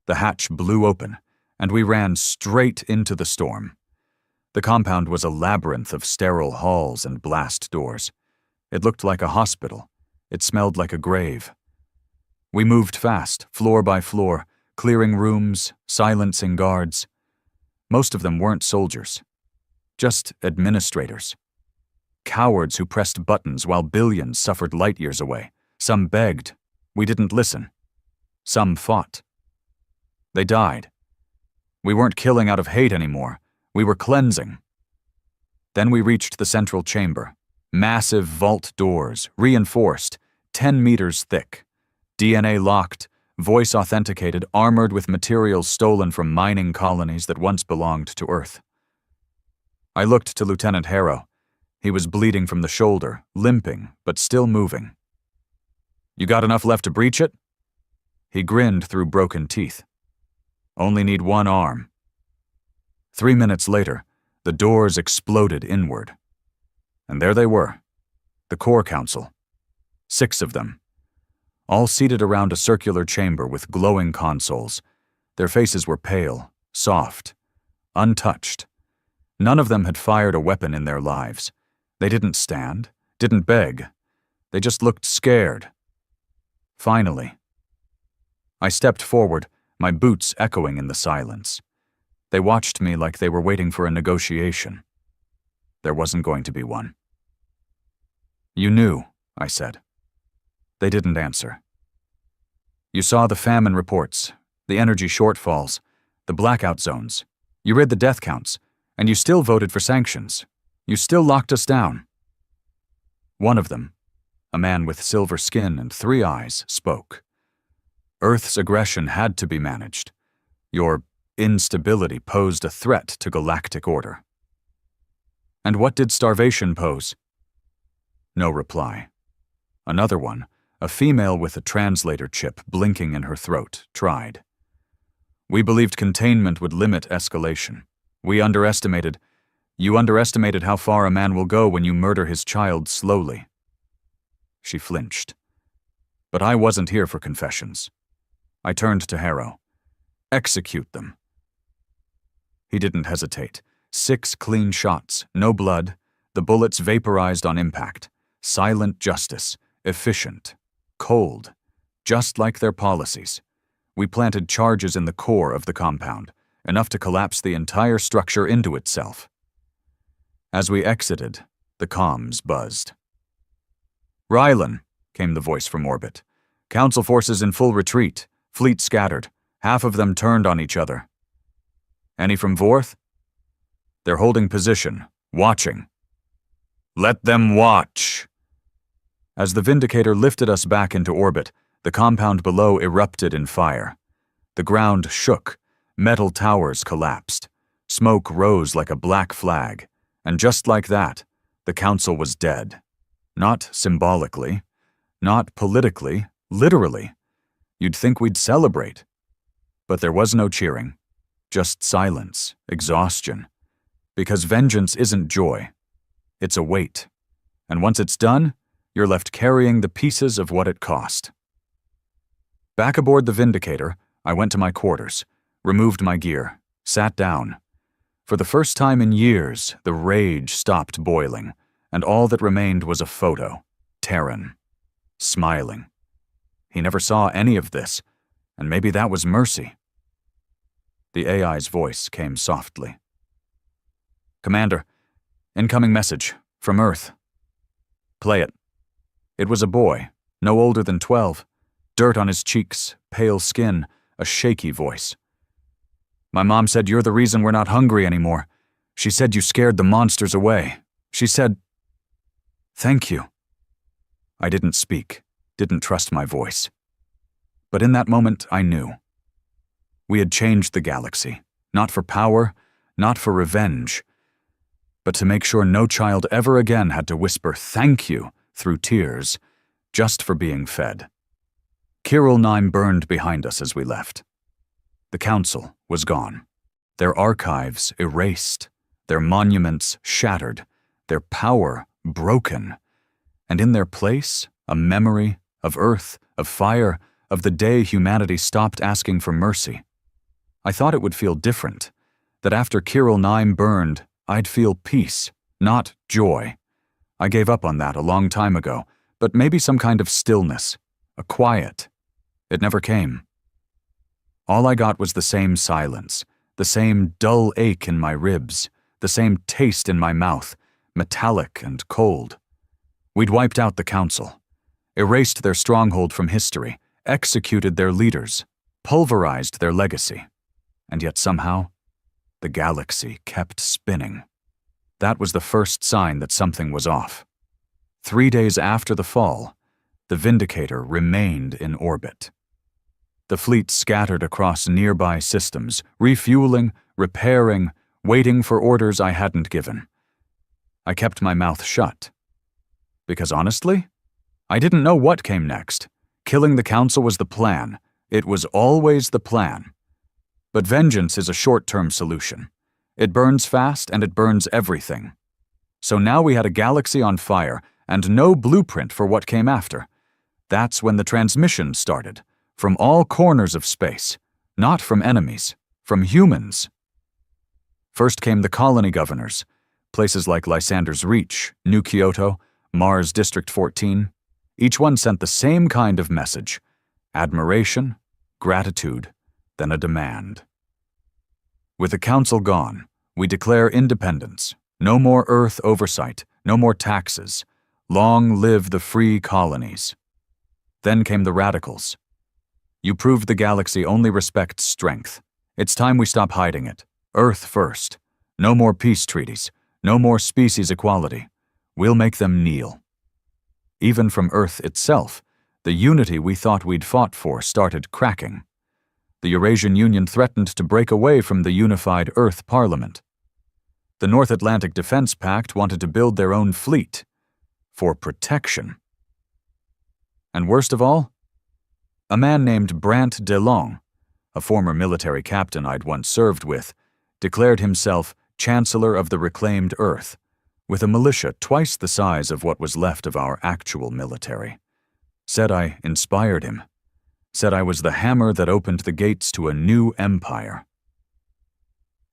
The hatch blew open, and we ran straight into the storm. The compound was a labyrinth of sterile halls and blast doors. It looked like a hospital. It smelled like a grave. We moved fast, floor by floor, clearing rooms, silencing guards. Most of them weren't soldiers, just administrators. Cowards who pressed buttons while billions suffered light years away. Some begged. We didn't listen. Some fought. They died. We weren't killing out of hate anymore. We were cleansing. Then we reached the central chamber, Massive vault doors, reinforced, 10 meters thick. DNA locked, voice authenticated, armored with materials stolen from mining colonies that once belonged to Earth. I looked to Lieutenant Harrow. He was bleeding from the shoulder, limping, but still moving. "You got enough left to breach it?" He grinned through broken teeth. "Only need one arm." 3 minutes later, the doors exploded inward. And there they were, the Core Council. 6 of them, all seated around a circular chamber with glowing consoles. Their faces were pale, soft, untouched. None of them had fired a weapon in their lives. They didn't stand, didn't beg. They just looked scared. Finally, I stepped forward, my boots echoing in the silence. They watched me like they were waiting for a negotiation. There wasn't going to be one. "You knew," I said. They didn't answer. "You saw the famine reports, the energy shortfalls, the blackout zones. You read the death counts, and you still voted for sanctions. You still locked us down." One of them, a man with silver skin and 3 eyes, spoke. "Earth's aggression had to be managed. Your instability posed a threat to galactic order." "And what did starvation pose?" No reply. Another one, a female with a translator chip blinking in her throat, tried. "We believed containment would limit escalation. You underestimated how far a man will go when you murder his child slowly." She flinched. But I wasn't here for confessions. I turned to Harrow. "Execute them." He didn't hesitate. 6 clean shots, no blood, the bullets vaporized on impact. Silent justice, efficient, cold, just like their policies. We planted charges in the core of the compound, enough to collapse the entire structure into itself. As we exited, the comms buzzed. "Rylan," came the voice from orbit. "Council forces in full retreat, fleet scattered, half of them turned on each other." "Any from Vorth?" "They're holding position, watching." "Let them watch." As the Vindicator lifted us back into orbit, the compound below erupted in fire. The ground shook, metal towers collapsed, smoke rose like a black flag, and just like that, the Council was dead. Not symbolically, not politically, literally. You'd think we'd celebrate. But there was no cheering, just silence, exhaustion. Because vengeance isn't joy. It's a weight. And once it's done, you're left carrying the pieces of what it cost. Back aboard the Vindicator, I went to my quarters, removed my gear, sat down. For the first time in years, the rage stopped boiling, and all that remained was a photo. Terran. Smiling. He never saw any of this, and maybe that was mercy. The AI's voice came softly. "Commander, incoming message, from Earth." "Play it." It was a boy, no older than 12, dirt on his cheeks, pale skin, a shaky voice. "My mom said you're the reason we're not hungry anymore. She said you scared the monsters away. She said, thank you." I didn't speak, didn't trust my voice. But in that moment, I knew. We had changed the galaxy, not for power, not for revenge, but to make sure no child ever again had to whisper thank you through tears, just for being fed. Kirill 9 burned behind us as we left. The Council was gone. Their archives erased, their monuments shattered, their power broken, and in their place, a memory of Earth, of fire, of the day humanity stopped asking for mercy. I thought it would feel different, that after Kirill 9 burned, I'd feel peace, not joy. I gave up on that a long time ago, but maybe some kind of stillness, a quiet. It never came. All I got was the same silence, the same dull ache in my ribs, the same taste in my mouth, metallic and cold. We'd wiped out the Council, erased their stronghold from history, executed their leaders, pulverized their legacy. And yet somehow, the galaxy kept spinning. That was the first sign that something was off. 3 days after the fall, the Vindicator remained in orbit. The fleet scattered across nearby systems, refueling, repairing, waiting for orders I hadn't given. I kept my mouth shut. Because honestly, I didn't know what came next. Killing the Council was the plan. It was always the plan. But vengeance is a short-term solution. It burns fast and it burns everything. So now we had a galaxy on fire and no blueprint for what came after. That's when the transmission started, from all corners of space, not from enemies, from humans. First came the colony governors, places like Lysander's Reach, New Kyoto, Mars District 14. Each one sent the same kind of message: admiration, gratitude, then a demand. With the Council gone, we declare independence. No more Earth oversight, no more taxes. Long live the free colonies. Then came the radicals. You proved the galaxy only respects strength. It's time we stop hiding it. Earth first. No more peace treaties. No more species equality. We'll make them kneel. Even from Earth itself, the unity we thought we'd fought for started cracking. The Eurasian Union threatened to break away from the unified Earth Parliament. The North Atlantic Defense Pact wanted to build their own fleet. For protection. And worst of all, a man named Brant DeLong, a former military captain I'd once served with, declared himself Chancellor of the Reclaimed Earth, with a militia twice the size of what was left of our actual military. Said I inspired him. Said I was the hammer that opened the gates to a new empire.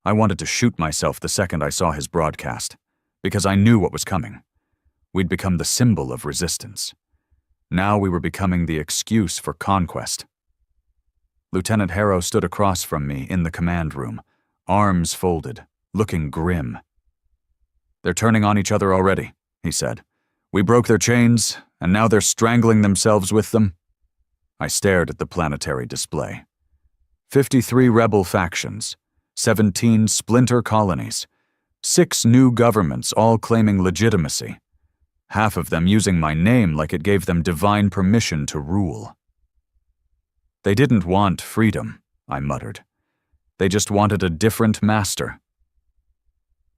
I wanted to shoot myself the second I saw his broadcast, because I knew what was coming. We'd become the symbol of resistance. Now we were becoming the excuse for conquest. Lieutenant Harrow stood across from me in the command room, arms folded, looking grim. "They're turning on each other already," he said. "We broke their chains, and now they're strangling themselves with them." I stared at the planetary display. 53 rebel factions, 17 splinter colonies, 6 new governments all claiming legitimacy, half of them using my name like it gave them divine permission to rule. They didn't want freedom, I muttered. They just wanted a different master.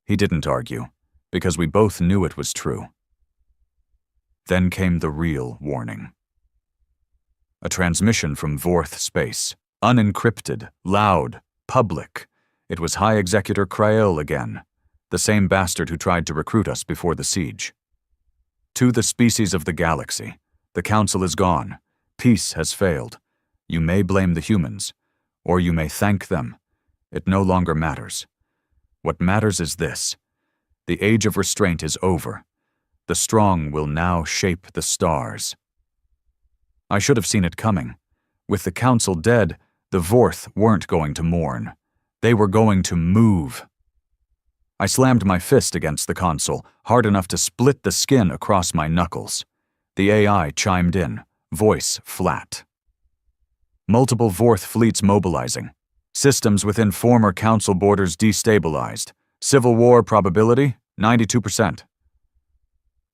He didn't argue, because we both knew it was true. Then came the real warning. A transmission from Vorth space, unencrypted, loud, public. It was High Executor Crael again, the same bastard who tried to recruit us before the siege. To the species of the galaxy, the Council is gone. Peace has failed. You may blame the humans, or you may thank them. It no longer matters. What matters is this. The age of restraint is over. The strong will now shape the stars. I should have seen it coming. With the Council dead, the Vorth weren't going to mourn. They were going to move. I slammed my fist against the console, hard enough to split the skin across my knuckles. The AI chimed in, voice flat. Multiple Vorth fleets mobilizing. Systems within former Council borders destabilized. Civil war probability, 92%.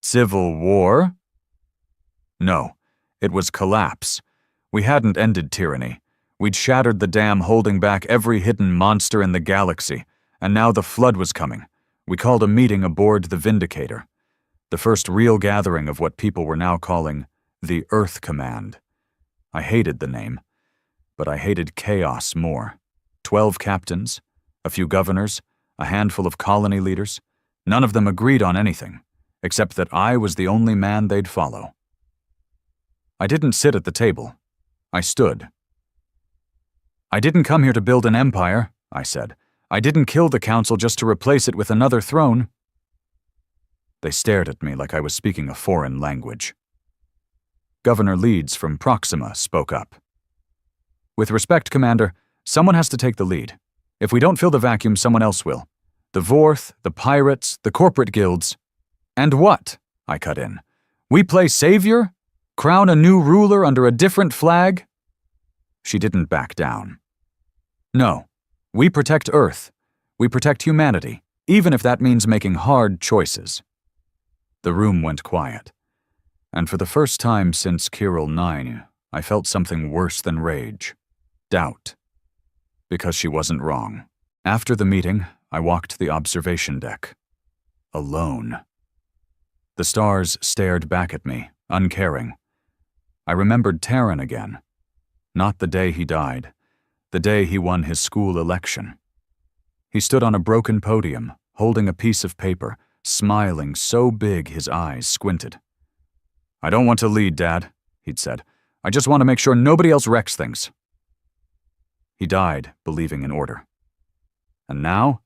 Civil war? No, it was collapse. We hadn't ended tyranny. We'd shattered the dam holding back every hidden monster in the galaxy, and now the flood was coming. We called a meeting aboard the Vindicator. The first real gathering of what people were now calling the Earth Command. I hated the name, but I hated chaos more. 12 captains, a few governors, a handful of colony leaders. None of them agreed on anything, except that I was the only man they'd follow. I didn't sit at the table. I stood. "I didn't come here to build an empire," I said. "I didn't kill the Council just to replace it with another throne." They stared at me like I was speaking a foreign language. Governor Leeds from Proxima spoke up. "With respect, Commander, someone has to take the lead. If we don't fill the vacuum, someone else will. The Vorth, the pirates, the corporate guilds." "And what?" I cut in. "We play savior? Crown a new ruler under a different flag?" She didn't back down. "No. We protect Earth. We protect humanity, even if that means making hard choices." The room went quiet. And for the first time since Kirill 9, I felt something worse than rage. Doubt. Because she wasn't wrong. After the meeting, I walked the observation deck. Alone. The stars stared back at me, uncaring. I remembered Terran again. Not the day he died, the day he won his school election. He stood on a broken podium, holding a piece of paper, smiling so big his eyes squinted. "I don't want to lead, Dad," he'd said. "I just want to make sure nobody else wrecks things." He died believing in order. And now,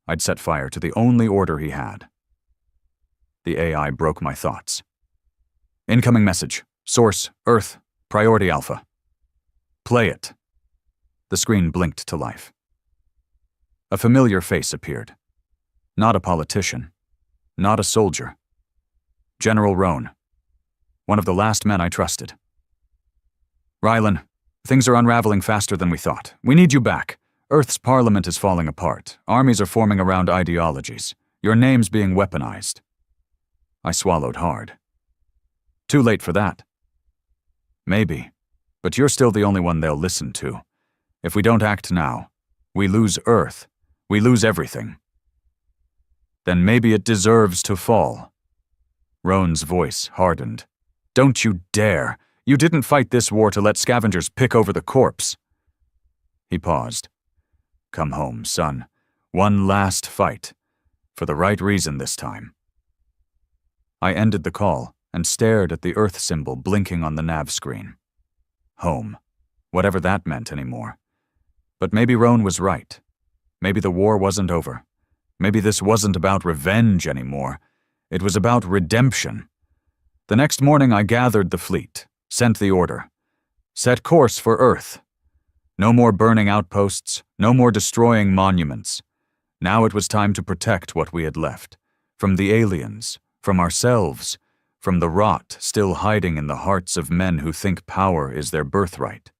I'd set fire to the only order he had. The AI broke my thoughts. "Incoming message. Source, Earth, Priority Alpha." "Play it." The screen blinked to life. A familiar face appeared. Not a politician. Not a soldier. General Roan. One of the last men I trusted. "Rylan, things are unraveling faster than we thought. We need you back. Earth's parliament is falling apart. Armies are forming around ideologies. Your name's being weaponized." I swallowed hard. "Too late for that." "Maybe, but you're still the only one they'll listen to. If we don't act now, we lose Earth. We lose everything." "Then maybe it deserves to fall." Roan's voice hardened. "Don't you dare! You didn't fight this war to let scavengers pick over the corpse." He paused. "Come home, son. One last fight. For the right reason this time." I ended the call and stared at the Earth symbol blinking on the nav screen. Home. Whatever that meant anymore. But maybe Roan was right. Maybe the war wasn't over. Maybe this wasn't about revenge anymore. It was about redemption. The next morning I gathered the fleet, sent the order. Set course for Earth. No more burning outposts, no more destroying monuments. Now it was time to protect what we had left. From the aliens, from ourselves, from the rot still hiding in the hearts of men who think power is their birthright.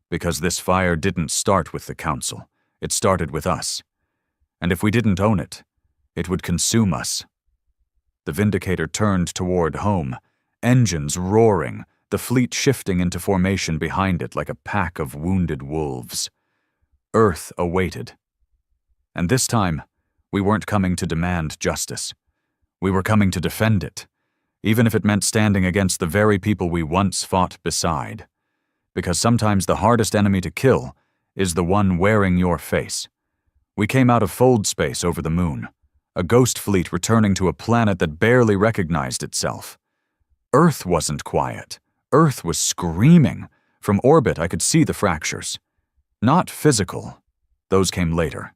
Because this fire didn't start with the Council, it started with us. And if we didn't own it, it would consume us. The Vindicator turned toward home, engines roaring, the fleet shifting into formation behind it like a pack of wounded wolves. Earth awaited. And this time, we weren't coming to demand justice. We were coming to defend it, even if it meant standing against the very people we once fought beside. Because sometimes the hardest enemy to kill is the one wearing your face. We came out of fold space over the moon, a ghost fleet returning to a planet that barely recognized itself. Earth wasn't quiet. Earth was screaming. From orbit, I could see the fractures. Not physical. Those came later.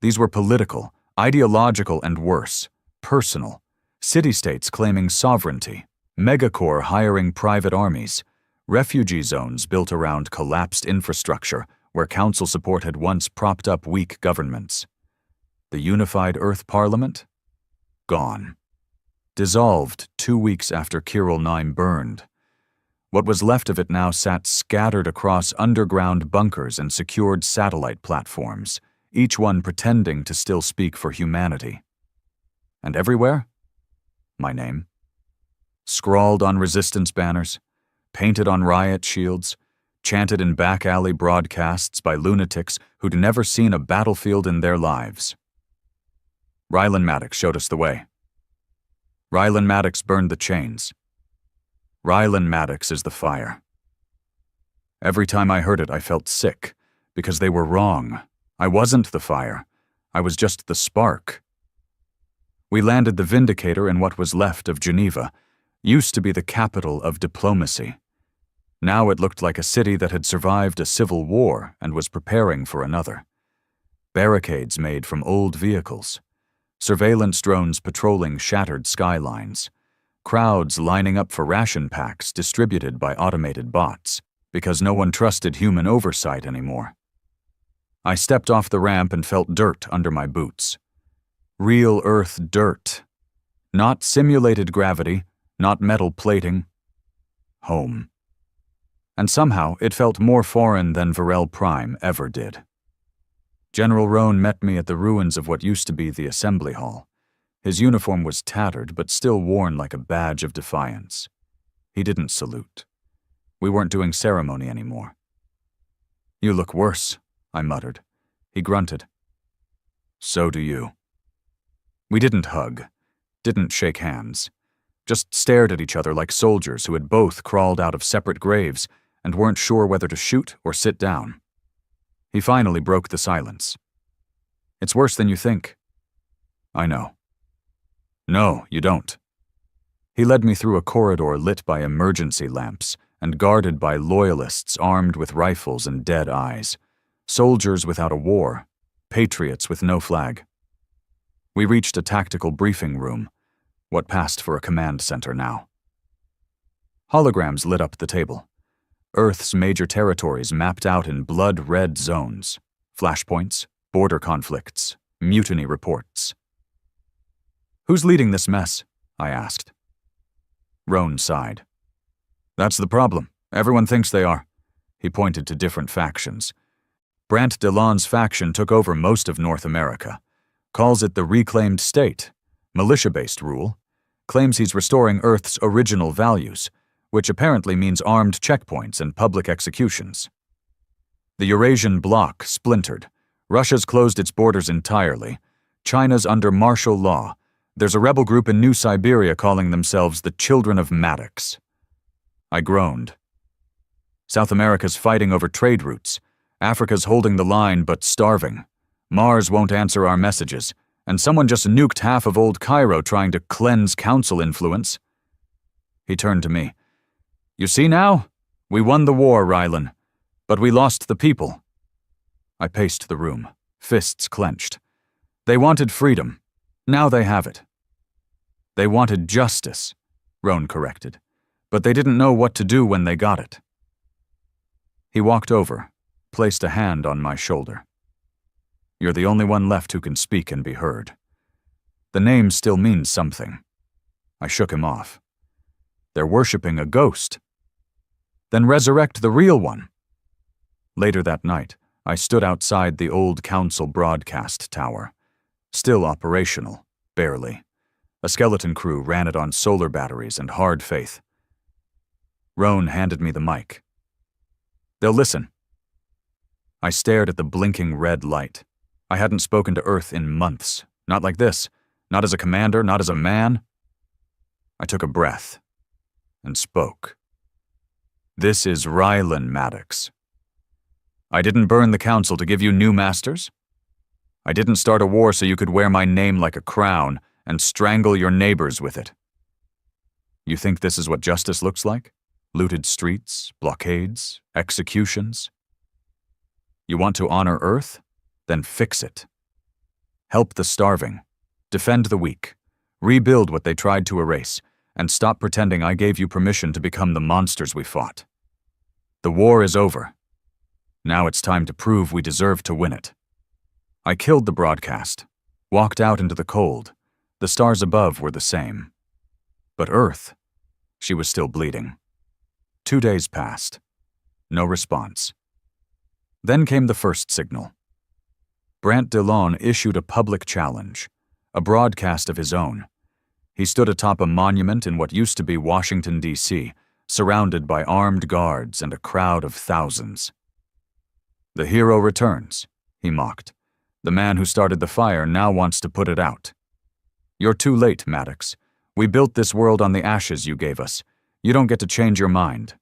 These were political, ideological, and worse, personal. City-states claiming sovereignty, megacorps hiring private armies, refugee zones built around collapsed infrastructure where council support had once propped up weak governments. The unified Earth Parliament? Gone. Dissolved 2 weeks after Kirill 9 burned. What was left of it now sat scattered across underground bunkers and secured satellite platforms, each one pretending to still speak for humanity. And everywhere? My name. Scrawled on resistance banners, painted on riot shields, chanted in back alley broadcasts by lunatics who'd never seen a battlefield in their lives. Rylan Maddox showed us the way. Rylan Maddox burned the chains. Rylan Maddox is the fire. Every time I heard it, I felt sick, because they were wrong. I wasn't the fire. I was just the spark. We landed the Vindicator in what was left of Geneva, used to be the capital of diplomacy. Now it looked like a city that had survived a civil war and was preparing for another. Barricades made from old vehicles. Surveillance drones patrolling shattered skylines. Crowds lining up for ration packs distributed by automated bots, because no one trusted human oversight anymore. I stepped off the ramp and felt dirt under my boots. Real Earth dirt. Not simulated gravity, not metal plating. Home. And somehow it felt more foreign than Varel Prime ever did. General Roan met me at the ruins of what used to be the assembly hall. His uniform was tattered but still worn like a badge of defiance. He didn't salute. We weren't doing ceremony anymore. "You look worse," I muttered. He grunted. "So do you." We didn't hug, didn't shake hands, just stared at each other like soldiers who had both crawled out of separate graves and weren't sure whether to shoot or sit down. He finally broke the silence. "It's worse than you think." "I know." "No, you don't." He led me through a corridor lit by emergency lamps and guarded by loyalists armed with rifles and dead eyes, soldiers without a war, patriots with no flag. We reached a tactical briefing room, what passed for a command center now. Holograms lit up the table. Earth's major territories mapped out in blood-red zones, flashpoints, border conflicts, mutiny reports. "Who's leading this mess?" I asked. Roan sighed. "That's the problem. Everyone thinks they are." He pointed to different factions. Brant DeLon's faction took over most of North America, calls it the reclaimed state, militia-based rule, claims he's restoring Earth's original values, which apparently means armed checkpoints and public executions. The Eurasian bloc splintered. Russia's closed its borders entirely. China's under martial law. There's a rebel group in New Siberia calling themselves the Children of Maddox. I groaned. South America's fighting over trade routes. Africa's holding the line but starving. Mars won't answer our messages, and someone just nuked half of old Cairo trying to cleanse council influence. He turned to me. "You see now? We won the war, Rylan, but we lost the people." I paced the room, fists clenched. They wanted freedom. Now they have it. "They wanted justice," Roan corrected, "but they didn't know what to do when they got it." He walked over, placed a hand on my shoulder. "You're the only one left who can speak and be heard. The name still means something." I shook him off. "They're worshipping a ghost." "Then resurrect the real one." Later that night, I stood outside the old council broadcast tower. Still operational, barely. A skeleton crew ran it on solar batteries and hard faith. Roan handed me the mic. "They'll listen." I stared at the blinking red light. I hadn't spoken to Earth in months. Not like this. Not as a commander, not as a man. I took a breath and spoke. "This is Rylan Maddox. I didn't burn the council to give you new masters. I didn't start a war so you could wear my name like a crown and strangle your neighbors with it. You think this is what justice looks like? Looted streets, blockades, executions? You want to honor Earth? Then fix it. Help the starving. Defend the weak. Rebuild what they tried to erase, and stop pretending I gave you permission to become the monsters we fought. The war is over. Now it's time to prove we deserve to win it." I killed the broadcast, walked out into the cold. The stars above were the same. But Earth, she was still bleeding. 2 days passed. No response. Then came the first signal. Brant DeLon issued a public challenge, a broadcast of his own. He stood atop a monument in what used to be Washington, D.C., surrounded by armed guards and a crowd of thousands. "The hero returns," he mocked. "The man who started the fire now wants to put it out. You're too late, Maddox. We built this world on the ashes you gave us. You don't get to change your mind."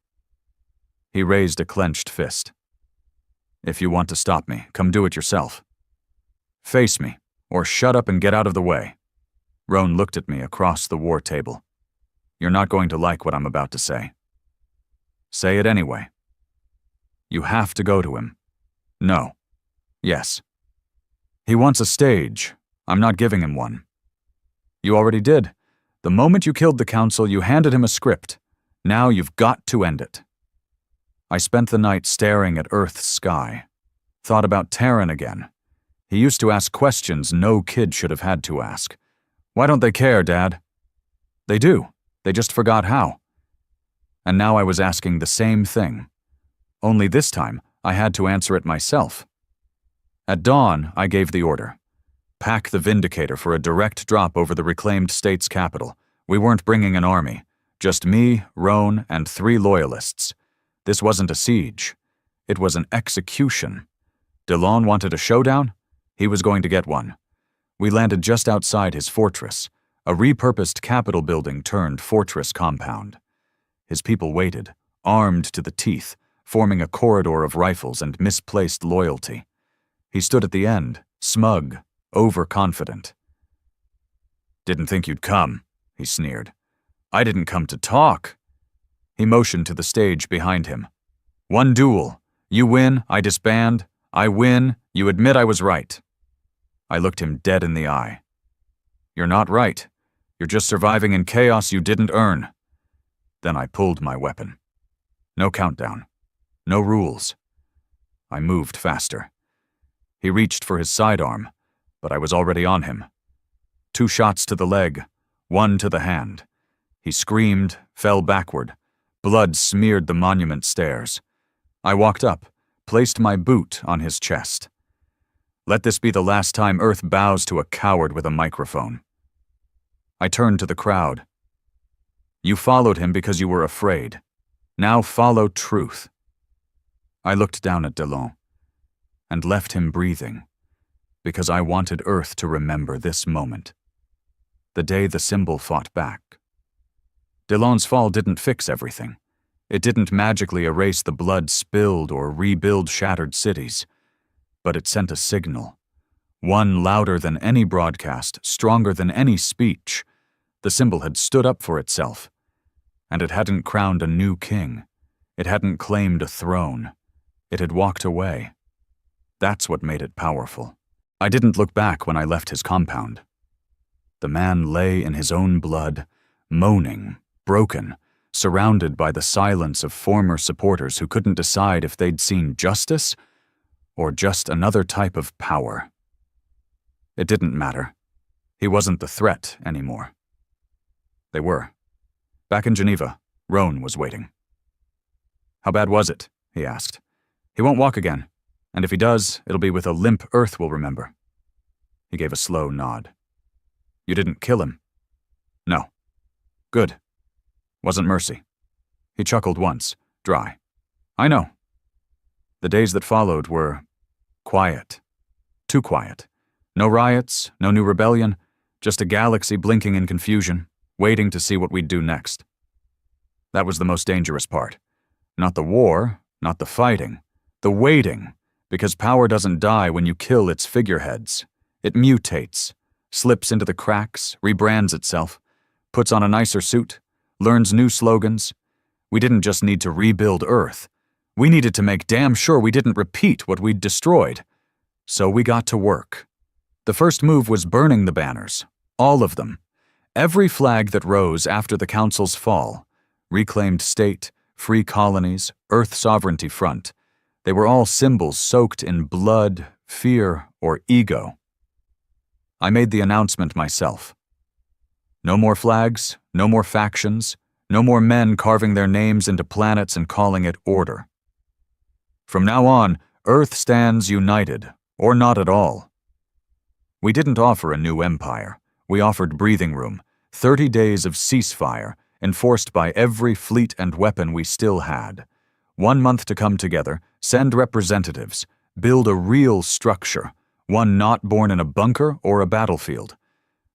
He raised a clenched fist. "If you want to stop me, come do it yourself. Face me, or shut up and get out of the way." Roan looked at me across the war table. "You're not going to like what I'm about to say." "Say it anyway." "You have to go to him." "No." "Yes." "He wants a stage. I'm not giving him one." "You already did. The moment you killed the council, you handed him a script. Now you've got to end it." I spent the night staring at Earth's sky. Thought about Terran again. He used to ask questions no kid should have had to ask. "Why don't they care, Dad?" "They do. They just forgot how." And now I was asking the same thing. Only this time, I had to answer it myself. At dawn, I gave the order. Pack the Vindicator for a direct drop over the reclaimed state's capital. We weren't bringing an army. Just me, Roan, and 3 loyalists. This wasn't a siege. It was an execution. DeLon wanted a showdown? He was going to get one. We landed just outside his fortress, a repurposed capitol building turned fortress compound. His people waited, armed to the teeth, forming a corridor of rifles and misplaced loyalty. He stood at the end, smug, overconfident. "Didn't think you'd come," he sneered. "I didn't come to talk." He motioned to the stage behind him. "One duel. You win, I disband. I win, you admit I was right." I looked him dead in the eye. "You're not right. You're just surviving in chaos you didn't earn." Then I pulled my weapon. No countdown. No rules. I moved faster. He reached for his sidearm, but I was already on him. 2 shots to the leg, 1 to the hand. He screamed, fell backward. Blood smeared the monument stairs. I walked up, placed my boot on his chest. Let this be the last time Earth bows to a coward with a microphone. I turned to the crowd. You followed him because you were afraid. Now follow truth. I looked down at DeLon and left him breathing, because I wanted Earth to remember this moment, the day the symbol fought back. DeLon's fall didn't fix everything. It didn't magically erase the blood spilled or rebuild shattered cities, but it sent a signal, one louder than any broadcast, stronger than any speech. The symbol had stood up for itself, and it hadn't crowned a new king. It hadn't claimed a throne. It had walked away. That's what made it powerful. I didn't look back when I left his compound. The man lay in his own blood, moaning, broken, surrounded by the silence of former supporters who couldn't decide if they'd seen justice or just another type of power. It didn't matter. He wasn't the threat anymore. They were. Back in Geneva, Roan was waiting. "How bad was it?" he asked. "He won't walk again, and if he does, it'll be with a limp Earth will remember." He gave a slow nod. "You didn't kill him?" "No." "Good. Wasn't mercy." He chuckled once, dry. "I know." The days that followed were quiet. Too quiet. No riots, no new rebellion, just a galaxy blinking in confusion, waiting to see what we'd do next. That was the most dangerous part. Not the war, not the fighting, the waiting, because power doesn't die when you kill its figureheads. It mutates, slips into the cracks, rebrands itself, puts on a nicer suit, learns new slogans. We didn't just need to rebuild Earth. We needed to make damn sure we didn't repeat what we'd destroyed. So we got to work. The first move was burning the banners, all of them. Every flag that rose after the Council's fall, reclaimed state, free colonies, Earth Sovereignty Front, they were all symbols soaked in blood, fear, or ego. I made the announcement myself. No more flags, no more factions, no more men carving their names into planets and calling it order. From now on, Earth stands united, or not at all. We didn't offer a new empire. We offered breathing room, 30 days of ceasefire, enforced by every fleet and weapon we still had. 1 month to come together, send representatives, build a real structure, one not born in a bunker or a battlefield.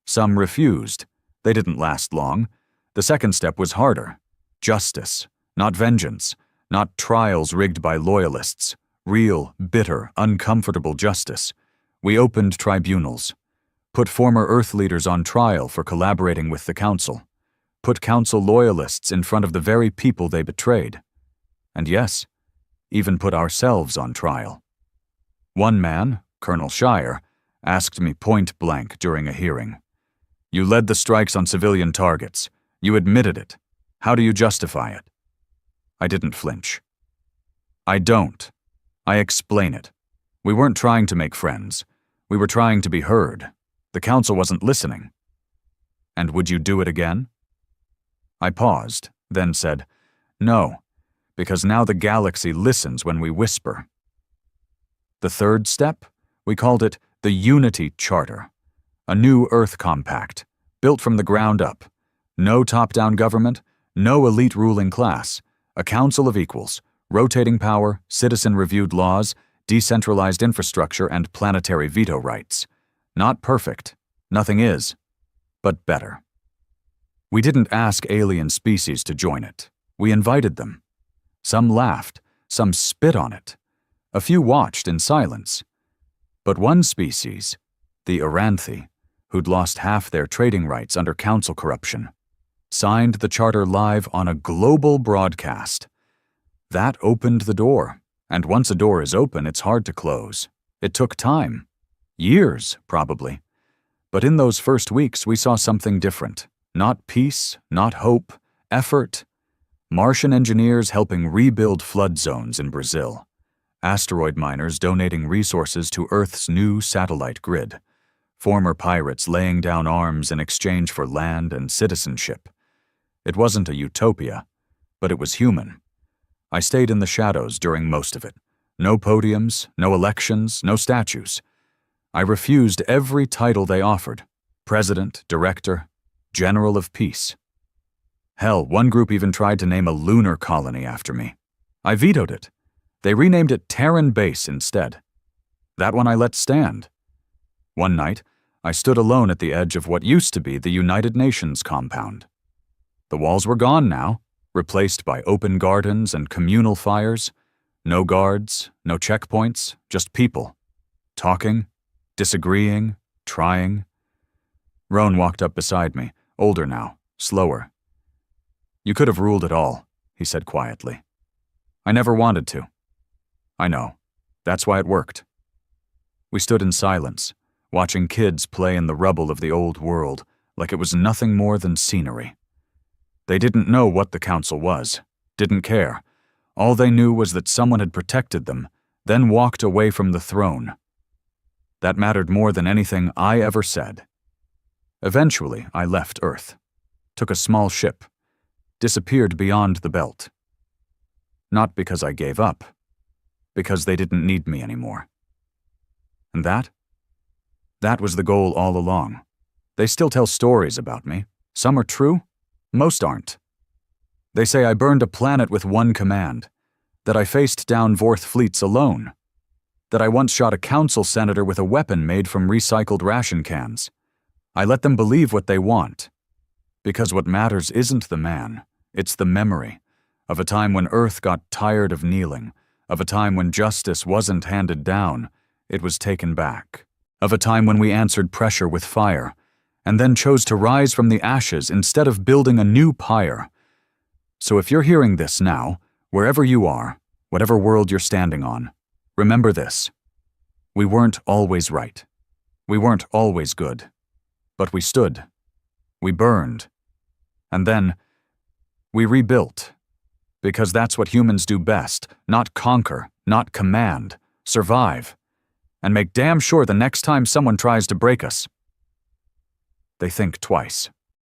Some refused. They didn't last long. The second step was harder. Justice, not vengeance, not trials rigged by loyalists. Real, bitter, uncomfortable justice. We opened tribunals. Put former Earth leaders on trial for collaborating with the Council. Put Council loyalists in front of the very people they betrayed. And yes, even put ourselves on trial. One man, Colonel Shire, asked me point blank during a hearing. "You led the strikes on civilian targets. You admitted it. How do you justify it?" I didn't flinch. I don't. I explain it. We weren't trying to make friends. We were trying to be heard. The Council wasn't listening. "And would you do it again?" I paused, then said, "No, because now the galaxy listens when we whisper." The third step? We called it the Unity Charter, A new Earth compact, built from the ground up. No top-down government, no elite ruling class. A council of equals, rotating power, citizen-reviewed laws, decentralized infrastructure, and planetary veto rights. Not perfect. Nothing is. But better. We didn't ask alien species to join it. We invited them. Some laughed. Some spit on it. A few watched in silence. But one species, the Aranthi, who'd lost half their trading rights under council corruption, signed the charter live on a global broadcast. That opened the door, and once a door is open, it's hard to close. It took time. Years, probably. But in those first weeks, we saw something different. Not peace, not hope, effort. Martian engineers helping rebuild flood zones in Brazil. Asteroid miners donating resources to Earth's new satellite grid. Former pirates laying down arms in exchange for land and citizenship. It wasn't a utopia, but it was human. I stayed in the shadows during most of it. No podiums, no elections, no statues. I refused every title they offered. President, Director, General of Peace. Hell, one group even tried to name a lunar colony after me. I vetoed it. They renamed it Terran Base instead. That one I let stand. One night, I stood alone at the edge of what used to be the United Nations compound. The walls were gone now, replaced by open gardens and communal fires. No guards, no checkpoints, just people. Talking, disagreeing, trying. Roan walked up beside me, older now, slower. "You could have ruled it all," he said quietly. "I never wanted to." "I know. That's why it worked." We stood in silence, watching kids play in the rubble of the old world like it was nothing more than scenery. They didn't know what the council was, didn't care. All they knew was that someone had protected them, then walked away from the throne. That mattered more than anything I ever said. Eventually, I left Earth, took a small ship, disappeared beyond the belt. Not because I gave up, because they didn't need me anymore. And that was the goal all along. They still tell stories about me. Some are true, most aren't. They say I burned a planet with one command, that I faced down Vorth fleets alone, that I once shot a council senator with a weapon made from recycled ration cans. I let them believe what they want, because what matters isn't the man, it's the memory of a time when Earth got tired of kneeling, of a time when justice wasn't handed down, it was taken back, of a time when we answered pressure with fire, and then chose to rise from the ashes instead of building a new pyre. So if you're hearing this now, wherever you are, whatever world you're standing on, remember this. We weren't always right. We weren't always good. But we stood. We burned. And then, we rebuilt. Because that's what humans do best, not conquer, not command, survive, and make damn sure the next time someone tries to break us, they think twice.